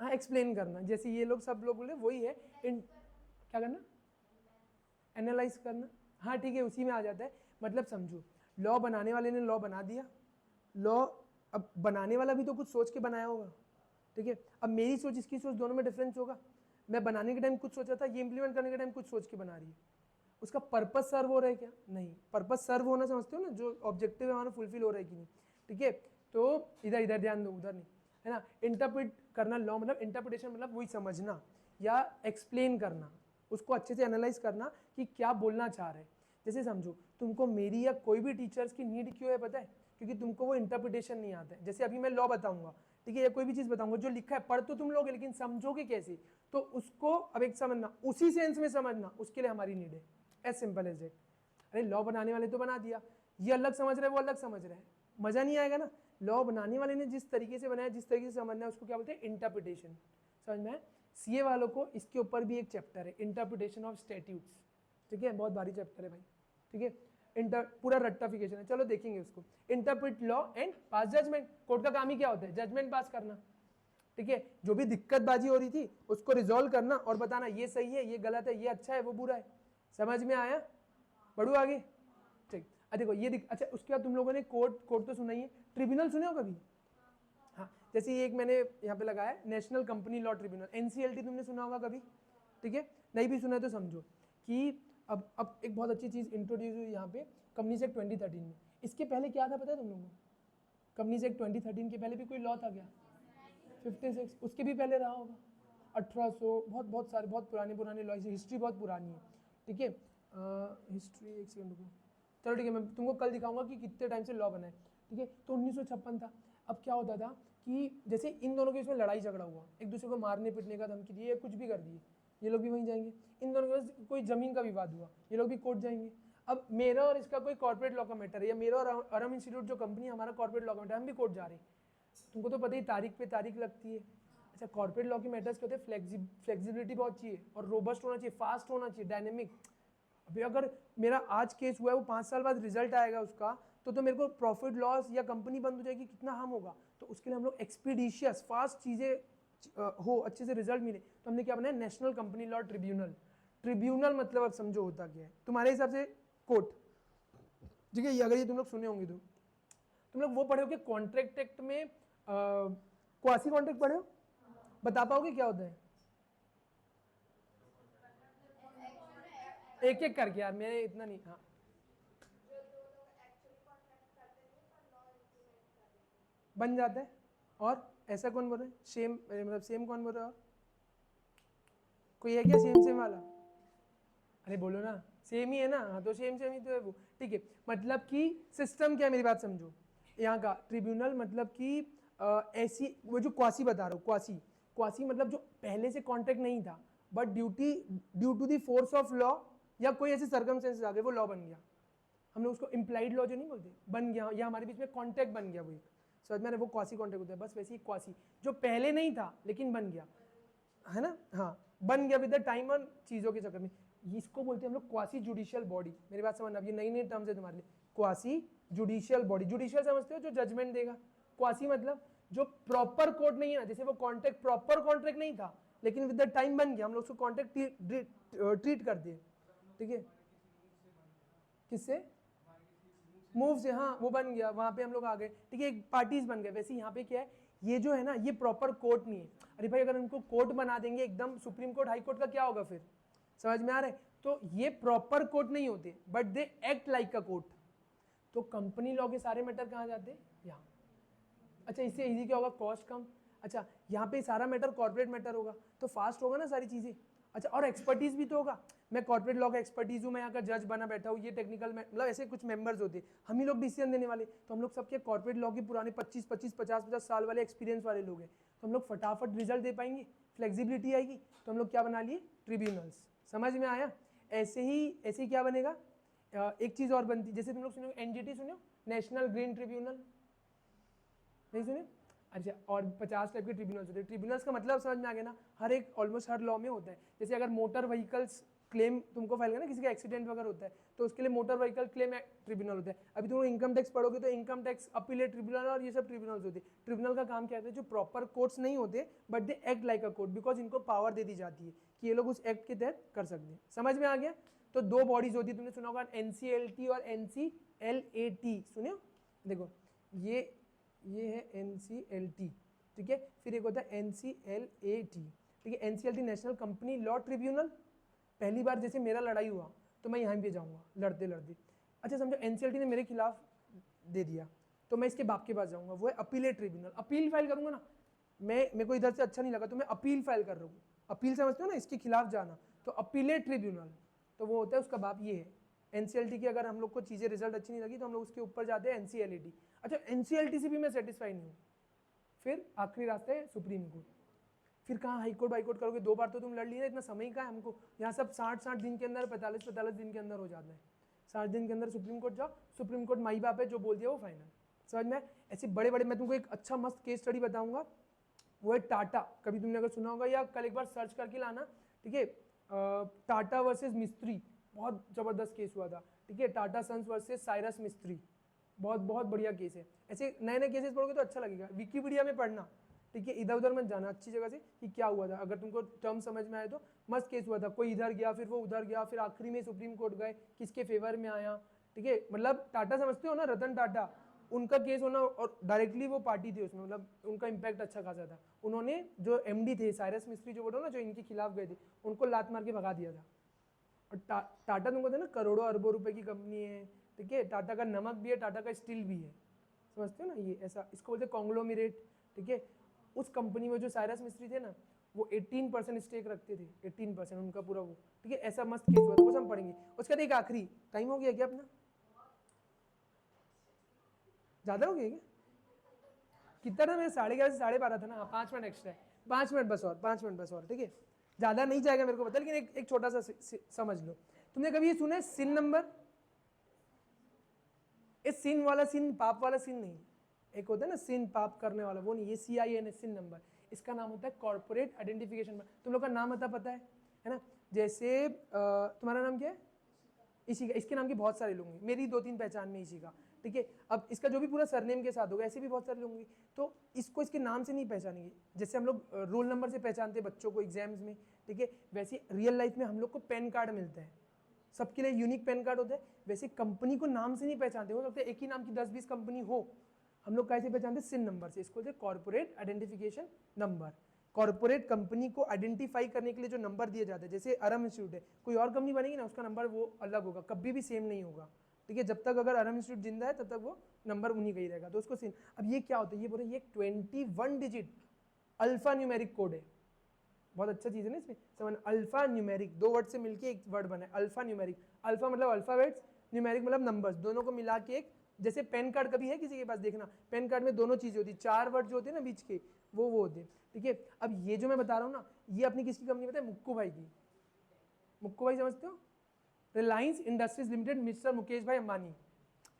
A: हाँ एक्सप्लेन करना, जैसे ये लोग सब लोग बोले वही है। क्या करना? एनालाइज करना, हाँ ठीक है, उसी में आ जाता है। मतलब समझो, लॉ बनाने वाले ने लॉ बना दिया, लॉ अब बनाने वाला भी तो कुछ सोच के बनाया होगा, ठीक है। अब मेरी सोच इसकी सोच दोनों में डिफरेंस होगा। मैं बनाने के टाइम कुछ सोचा था, ये इंप्लीमेंट करने के टाइम कुछ सोच के बना रही है। उसका पर्पस सर्व हो रहा है क्या? नहीं। पर्पस सर्व होना समझते हो ना, जो ऑब्जेक्टिव है हमारा फुलफिल हो रहा है कि नहीं, ठीक है। तो इधर इधर ध्यान दो, उधर नहीं, है ना। इंटरप्रेट करना लॉ मतलब, इंटरप्रिटेशन मतलब वही समझना या एक्सप्लेन करना, उसको अच्छे से एनालाइज करना कि क्या बोलना चाह रहे हैं। जैसे समझो, तुमको मेरी या कोई भी टीचर्स की नीड क्यों है पता है? क्योंकि तुमको वो इंटरप्रिटेशन नहीं आता है। जैसे अभी मैं लॉ बताऊंगा, ठीक है, या कोई भी चीज़ बताऊंगा, जो लिखा है पढ़ तो तुम लोगे, लेकिन समझोगे कैसे? तो उसको अब एक समझना, उसी सेंस में समझना, उसके लिए हमारी नीड है। As simple as it. अरे लॉ बनाने वाले तो बना दिया, ये अलग समझ रहे हैं, वो अलग समझ रहे हैं, मजा नहीं आएगा ना। लॉ बनाने वाले ने जिस तरीके से बनाया, जिस तरीके से समझना है, उसको क्या बोलते हैं? इंटरप्रिटेशन। समझ में? सीए वालों को इसके ऊपर भी एक चैप्टर है, इंटरप्रिटेशन ऑफ स्टैट्यूट्स, ठीक है, बहुत भारी चैप्टर है भाई, ठीक है। पूरा रट्टाफिकेशन है, चलो देखेंगे उसको। Interpret law and pass judgment. Court का काम ही क्या होता है? जजमेंट पास करना, ठीक है। जो भी दिक्कतबाजी हो रही थी उसको रिजॉल्व करना और बताना ये सही है, ये गलत है, ये अच्छा है, वो बुरा है। समझ में आया? बढ़ू आगे, ठीक। देखो ये अच्छा, उसके बाद तुम लोगों ने कोर्ट तो सुना ही है। ट्रिब्यूनल सुने हो कभी? हाँ, जैसे ये एक मैंने यहाँ पे लगाया है, national company law tribunal, NCLT तुमने सुना होगा कभी, ठीक है। नहीं भी सुना है तो समझो कि अब एक बहुत अच्छी चीज़ इंट्रोड्यूस हुई यहाँ पे, कंपनीज एक्ट 2013 में। इसके पहले क्या था पता है तुम लोगों को? कंपनीज एक्ट 2013 के पहले भी कोई लॉ था क्या? 56, उसके भी पहले रहा होगा 1800, बहुत बहुत सारे बहुत पुराने लॉ, हिस्ट्री बहुत पुरानी है, ठीक है। हिस्ट्री एक सेकंड को, चलो ठीक है, मैं तुमको कल दिखाऊंगा कि कितने टाइम से लॉ बना है, ठीक है। तो 1956 था। अब क्या होता था कि जैसे इन दोनों के इसमें लड़ाई झगड़ा हुआ, एक दूसरे को मारने पीटने का धमकी दी, कुछ भी कर दिए, ये लोग भी वहीं जाएंगे। इन दोनों के पास कोई ज़मीन का विवाद हुआ, ये लोग भी कोर्ट जाएंगे। अब मेरा और इसका कोई कॉर्पोरेट लॉ का मैटर है, या मेरा और अरम इंस्टीट्यूट जो कंपनी हमारा कॉर्पोरेट लॉ का मैटर, हम भी कोर्ट जा रहे हैं। तुमको तो पता ही, तारीख पे तारीख लगती है। अच्छा, कॉर्पोरेट लॉ के मैटर्स क्या होते हैं? फ्लेक्सिबिलिटी बहुत चाहिए और रोबस्ट होना चाहिए, फास्ट होना चाहिए, डायनेमिक। अभी अगर मेरा आज केस हुआ है, वो 5 साल बाद रिजल्ट आएगा उसका, तो मेरे को प्रॉफिट लॉस या कंपनी बंद हो जाएगी, कितना हार्म होगा। तो उसके लिए हम लोग एक्सपीडिशियस फास्ट चीज़ें हो, अच्छे से रिजल्ट मिले, तो हमने क्या बनाया? National company law tribunal. Tribunal मतलब अब समझो होता क्या है तुम्हारे हिसाब से? कोर्ट, ठीक है। अगर ये तुम लोग सुने होंगे तो तुम लोग वो पढ़े हो कि कॉन्ट्रैक्ट एक्ट में क्वासी कॉन्ट्रैक्ट पढ़े हो? बता पाओगे क्या होता है? एक एक करके यार, मैं इतना नहीं, हाँ। बन जाता है। और ऐसा कौन बोल रहा है? सेम मतलब सेम कौन बोल रहा है? और कोई है क्या सेम सेम वाला? अरे बोलो ना, सेम ही है ना। हाँ तो सेम सेम ही तो है वो, ठीक है। मतलब कि सिस्टम क्या है, मेरी बात समझो। यहाँ का ट्रिब्यूनल मतलब कि ऐसी, वो जो क्वासी बता रहा हूँ, क्वासी क्वासी मतलब जो पहले से कॉन्ट्रैक्ट नहीं था, but due to the force of law या कोई ऐसे सर्कमस्टेंसेस आ गए, वो लॉ बन गया। हम लोग उसको इम्प्लाइड लॉ जो नहीं बोलते, बन गया, या हमारे बीच में कॉन्ट्रैक्ट बन गया, वो एक समझ में, वो क्वासी कॉन्ट्रैक्ट होता है। बस वैसे ही क्वासी जो पहले नहीं था लेकिन बन गया। है ना, हाँ बन गया विद द टाइम और चीज़ों के चक्कर में। इसको बोलते हैं हम लोग क्वासी जुडिशियल बॉडी। मेरी बात समझना, अब ये नई नई टर्म्स है तुम्हारे लिए। क्वासी जुडिशियल बॉडी, जुडिशियल समझते हो जो जजमेंट देगा, क्वासी मतलब जो प्रॉपर कोर्ट नहीं है ना, जैसे वो कॉन्ट्रैक्ट प्रॉपर कॉन्ट्रैक्ट नहीं था लेकिन विद द टाइम बन गया, हम लोग उसको कॉन्ट्रैक्ट ट्रीट कर दिए, ठीक है। किससे? मूव से, हाँ वो बन गया, वहाँ पे हम लोग आ गए, ठीक है, पार्टीज बन गए। वैसे यहाँ पे क्या है, ये जो है ना ये प्रॉपर कोर्ट नहीं है। अरे भाई अगर उनको कोर्ट बना देंगे एकदम सुप्रीम कोर्ट हाई कोर्ट का क्या होगा फिर, समझ में आ रहा है? तो ये प्रॉपर कोर्ट नहीं होते but they act like a court. तो कंपनी लॉ के सारे मैटर कहाँ जाते हैं? यहाँ। अच्छा इससे इजी क्या होगा? कॉस्ट कम। अच्छा यहाँ पे सारा मैटर कॉर्पोरेट मैटर होगा तो फास्ट होगा ना सारी चीज़ें। अच्छा और एक्सपर्टीज भी तो होगा, मैं कॉर्पोरेट लॉ का एक्सपर्टीज हूँ, मैं यहाँ का जज बना बैठा हूँ, ये टेक्निकल मतलब ऐसे कुछ मेंबर्स होते हैं, हम ही लोग डिसीजन देने वाले। तो हम लोग सबके कॉर्पोरेट लॉ के पुराने 25-50 साल वाले एक्सपीरियंस वाले लोग हैं, तो हम लोग फटाफट रिजल्ट दे पाएंगे, फ्लेक्सिबिलिटी आएगी। तो हम लोग क्या बना लिए? ट्रिब्यूनल्स। समझ में आया? ऐसे ही क्या बनेगा? एक चीज़ और बनती, जैसे तुम लोग सुनो एनजीटी, सुनो नेशनल ग्रीन ट्रिब्यूनल, नहीं सुने? अच्छा और 50 टाइप के ट्रिब्यूनल्स होते हैं। ट्रिब्यूनल्स का मतलब समझ में आ गया ना, हर एक ऑलमोस्ट हर लॉ में होता है। जैसे अगर मोटर व्हीकल्स क्लेम तुमको फाइल करना, किसी का एक्सीडेंट वगैरह होता है तो उसके लिए मोटर व्हीकल क्लेम ट्रिब्यूनल होता है। अभी तुम इनकम टैक्स पढ़ोगे तो इनकम टैक्स अपीलेट ट्रिब्यूनल और ये सब ट्रिब्यूनल्स होते हैं। ट्रिब्यूनल का काम क्या है? जो प्रॉपर कोर्ट्स नहीं होते but they act like a court, because इनको पावर दे दी जाती है कि ये लोग उस एक्ट के तहत कर सकते हैं। समझ में आ गया? तो दो बॉडीज होती है, तुमने सुना होगा NCLT और NCLAT, सुने? देखो ये है NCLT, ठीक है, फिर एक होता है NCLAT, ठीक है। NCLT national company law tribunal, पहली बार जैसे मेरा लड़ाई हुआ तो मैं यहाँ पे जाऊँगा लड़ते लड़ते। अच्छा समझो NCLT ने मेरे खिलाफ दे दिया तो मैं इसके बाप के पास जाऊँगा, वो है अपीलेट ट्रिब्यूनल। अपील फाइल करूँगा ना, मेरे को इधर से अच्छा नहीं लगा तो मैं अपील फाइल कर रहा हूँ, अपील समझते हो ना, इसके खिलाफ जाना, तो अपीलेट ट्रिब्यूनल, तो वो होता है उसका बाप ये है। NCLT की अगर हम लोग को चीज़ें रिजल्ट अच्छी नहीं लगी तो हम लोग उसके ऊपर जाते हैं NCLAT। अच्छा NCLT से भी मैं सेटिस्फाई नहीं हूँ, फिर आखिरी रास्ता है सुप्रीम कोर्ट। फिर कहाँ हाई कोर्ट वाई कोर्ट करोगे? 2 बार तो तुम लड़ लिए, इतना समय का है हमको, यहाँ सब 60 दिन के अंदर, 45 दिन के अंदर हो जाता है। 60 दिन के अंदर सुप्रीम कोर्ट जाओ, सुप्रीम कोर्ट माई बाप है, जो बोल दिया वो फाइनल। समझ में? ऐसे बड़े बड़े, मैं तुमको एक अच्छा मस्त केस स्टडी बताऊंगा, वो है टाटा, कभी तुमने अगर सुना होगा या कल एक बार सर्च करके लाना, ठीक है। टाटा वर्सेस मिस्त्री, बहुत जबरदस्त केस हुआ था, ठीक है। टाटा सन्स वर्सेस साइरस मिस्त्री, बहुत बहुत बढ़िया केस है। ऐसे नए नए केसेस पढ़ोगे तो अच्छा लगेगा, विकीपीडिया में पढ़ना, ठीक है, इधर उधर मत जाना, अच्छी जगह से कि क्या हुआ था। अगर तुमको टर्म समझ में आए तो मस्त केस हुआ था, कोई इधर गया फिर वो उधर गया, फिर आखिरी में सुप्रीम कोर्ट गए, किसके फेवर में आया, ठीक है। मतलब टाटा समझते हो ना, रतन टाटा, उनका केस होना, और डायरेक्टली वो पार्टी थी उसमें, मतलब उनका इम्पैक्ट अच्छा खासा था। उन्होंने जो MD थे साइरस मिस्त्री, जो बोलो ना, जो इनके खिलाफ गए थे, उनको लात मार के भगा दिया था। और टाटा तुमको था ना, करोड़ों अरबों रुपए की कंपनी है, ठीक है। टाटा का नमक भी है, टाटा का स्टील भी है, समझते हो ना, ये ऐसा, इसको बोलते हैं कॉन्ग्लोमरेट, ठीक है। उस कंपनी में जो साइरस मिस्त्री थे ना, वो 18% स्टेक रखते थे, 18% उनका पूरा वो, ठीक है। ऐसा मस्त केस हुआ था, वो हम पढ़ेंगे। उसके बाद एक आखिरी, टाइम हो गया क्या अपना? ज़्यादा हो गया क्या? कितना था? मैं 11:30 से 12:30 था ना, 5 मिनट एक्स्ट्रा है, 5 मिनट बस और, 5 मिनट बस और, ठीक है। ज़्यादा नहीं जाएगा मेरे को पता, लेकिन एक छोटा सा समझ लो। तुमने कभी ये सुना है सिन नंबर? ये सिन वाला सिन, पाप वाला सिन नहीं, एक होता है ना सिन पाप करने वाला, वो नहीं, ये CIN है, सिन नंबर। इसका नाम होता है कॉर्पोरेट आइडेंटिफिकेशन नंबर। तुम लोग का नाम पता है ना? जैसे तुम्हारा नाम क्या है? इसी का, इसके नाम के बहुत सारे लोग हैं, मेरी 2-3 पहचान में इसी का, ठीक है। अब इसका जो भी पूरा सरनेम के साथ होगा, ऐसे भी बहुत सारे लोग होंगे, तो इसको इसके नाम से नहीं पहचानेंगे। जैसे हम लोग रोल नंबर से पहचानते हैं बच्चों को एग्जाम्स में, ठीक है, वैसे रियल लाइफ में हम लोग को पैन कार्ड मिलता है, सबके लिए यूनिक पैन कार्ड होता है। वैसे कंपनी को नाम से नहीं पहचानते, हो सकता है एक ही नाम की 10-20 कंपनी हो, हम लोग कैसे पहचानते हैं? सिन नंबर से। इसको corporate identification number. Corporate company को आइडेंटिफाई करने के लिए जो नंबर दिए जाते हैं, जैसे अरम इंस्टीट्यूट है, कोई और कंपनी बनेगी ना, उसका नंबर वो अलग होगा, कभी भी सेम नहीं होगा, ठीक है। जब तक अगर अरम इंस्टीट्यूट जिंदा है तब तक वो नंबर उन्हीं का ही रहेगा, तो उसको सिन। अब ये क्या होता है? ये बोले ये 21 डिजिट अल्फा न्यूमेरिक कोड है, बहुत अच्छा चीज़ है ना इसमें, समझ। अल्फा न्यूमेरिक, 2 वर्ड से मिलके एक वर्ड बना है, अल्फा न्यूमेरिक। अल्फा मतलब अल्फाबेट्स, न्यूमेरिक मतलब नंबर्स, दोनों को मिला के एक, जैसे पैन कार्ड कभी है किसी के पास, देखना पैन कार्ड में दोनों चीज़ें होती है, 4 वर्ड जो होते हैं ना बीच के, वो होते हैं, ठीक है। अब ये जो मैं बता रहा हूँ ना, ये अपनी किसकी कंपनी पता है? मुक्कू भाई की। मुक्कू भाई समझते हो? Reliance industries limited, mister Mukesh भाई अंबानी,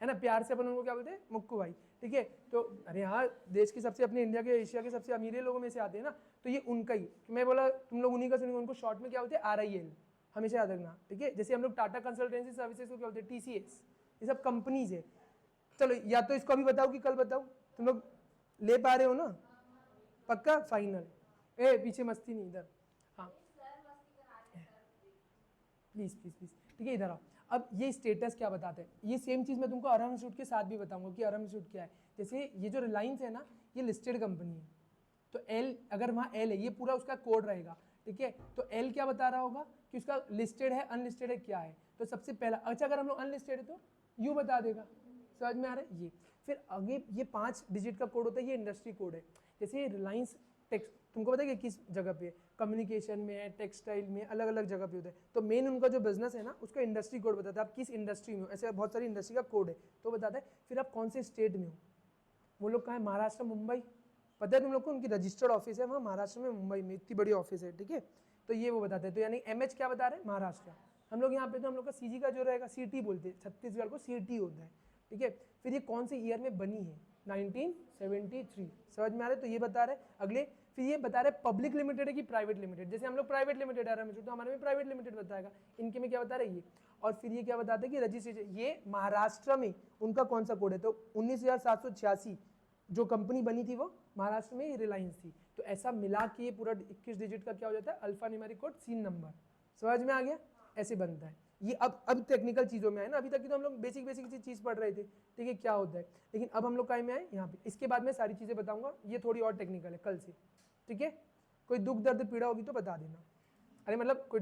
A: है ना, प्यार से अपन उनको क्या बोलते हैं? मुक्कू भाई, ठीक है। तो अरे हाँ, देश की सबसे, अपने इंडिया के, एशिया के सबसे अमीर लोगों में से आते हैं ना, तो ये उनका ही, मैं बोला तुम लोग उन्हीं का सुनेंगे, उनको शॉर्ट में क्या बोलते हैं, RIL, हमेशा याद रखना, ठीक है। जैसे हम लोग टाटा कंसल्टेंसी सर्विसेज को क्या बोलते हैं, TCS, ये सब कंपनीज है। चलो या तो इसको अभी बताओ कि कल बताओ, तुम लोग ले पा रहे हो ना, पक्का फाइनल। पीछे मस्ती नहीं, इधर, हाँ प्लीज प्लीज प्लीज, ठीक है, इधर आओ। अब ये स्टेटस क्या बताते हैं, ये सेम चीज़ मैं तुमको अरहम इंस्टीट्यूट के साथ भी बताऊंगा कि अरहम इंस्टीट्यूट क्या है। जैसे ये जो रिलायंस है ना, ये लिस्टेड कंपनी है, तो एल, अगर वहाँ एल है, ये पूरा उसका कोड रहेगा, ठीक है। तो एल क्या बता रहा होगा कि उसका लिस्टेड है, अनलिस्टेड है, क्या है। तो सबसे पहला, अच्छा अगर हम लोग अनलिस्टेड है तो यू बता देगा, समझ में आ रहा है ये। फिर आगे ये 5 डिजिट का कोड होता है, ये इंडस्ट्री कोड है। जैसे रिलायंस टेक्स, तुमको पता है कि किस जगह पे, कम्युनिकेशन में है, टेक्सटाइल में, अलग अलग जगह पे होता है। तो मेन उनका जो बिजनेस है ना, उसका इंडस्ट्री कोड बताता है आप किस इंडस्ट्री में हो, ऐसे बहुत सारी इंडस्ट्री का कोड है तो बताता है। फिर आप कौन से स्टेट में हो, वो लोग कहाँ है, महाराष्ट्र, मुंबई, पता है तुम लोग को, उनकी रजिस्टर्ड ऑफिस है वहाँ महाराष्ट्र में, मुंबई में, इतनी बड़ी ऑफिस है, ठीक है। तो ये वो बताते हैं, तो यानी MH क्या बता रहे हैं, महाराष्ट्र। हम लोग यहाँ पे तो हम लोग का CG का जो रहेगा, CT बोलते हैं, छत्तीसगढ़ को CT होता है, ठीक है। फिर ये कौन से ईयर में बनी है, 1973, समझ में आ रहा है, तो ये बता रहे अगले। फिर ये बता रहे पब्लिक लिमिटेड है कि प्राइवेट लिमिटेड, जैसे हम लोग प्राइवेट लिमिटेड आ रहा है तो हमारे में प्राइवेट लिमिटेड बताएगा, इनके में क्या बता रहे ये। और फिर ये क्या बताते हैं कि रजिस्ट्रेशन, ये महाराष्ट्र में उनका कौन सा कोड है, तो 19,786 जो कंपनी बनी थी वो महाराष्ट्र में रिलायंस थी। तो ऐसा मिला के ये पूरा 21 डिजिट का क्या हो जाता है, alphanumeric code, scene number, समझ में आ गया, ऐसे बनता है ये। अब टेक्निकल चीज़ों में आए ना, अभी तक की तो हम लोग बेसिक बेसिक चीज़ पढ़ रहे थे, ठीक है, क्या होता है। लेकिन अब हम लोग काय में आए, यहाँ पे, इसके बाद में सारी चीज़ें बताऊंगा, ये थोड़ी और टेक्निकल है कल से, ठीक है। कोई दुख दर्द पीड़ा होगी तो बता देना, अरे मतलब कोई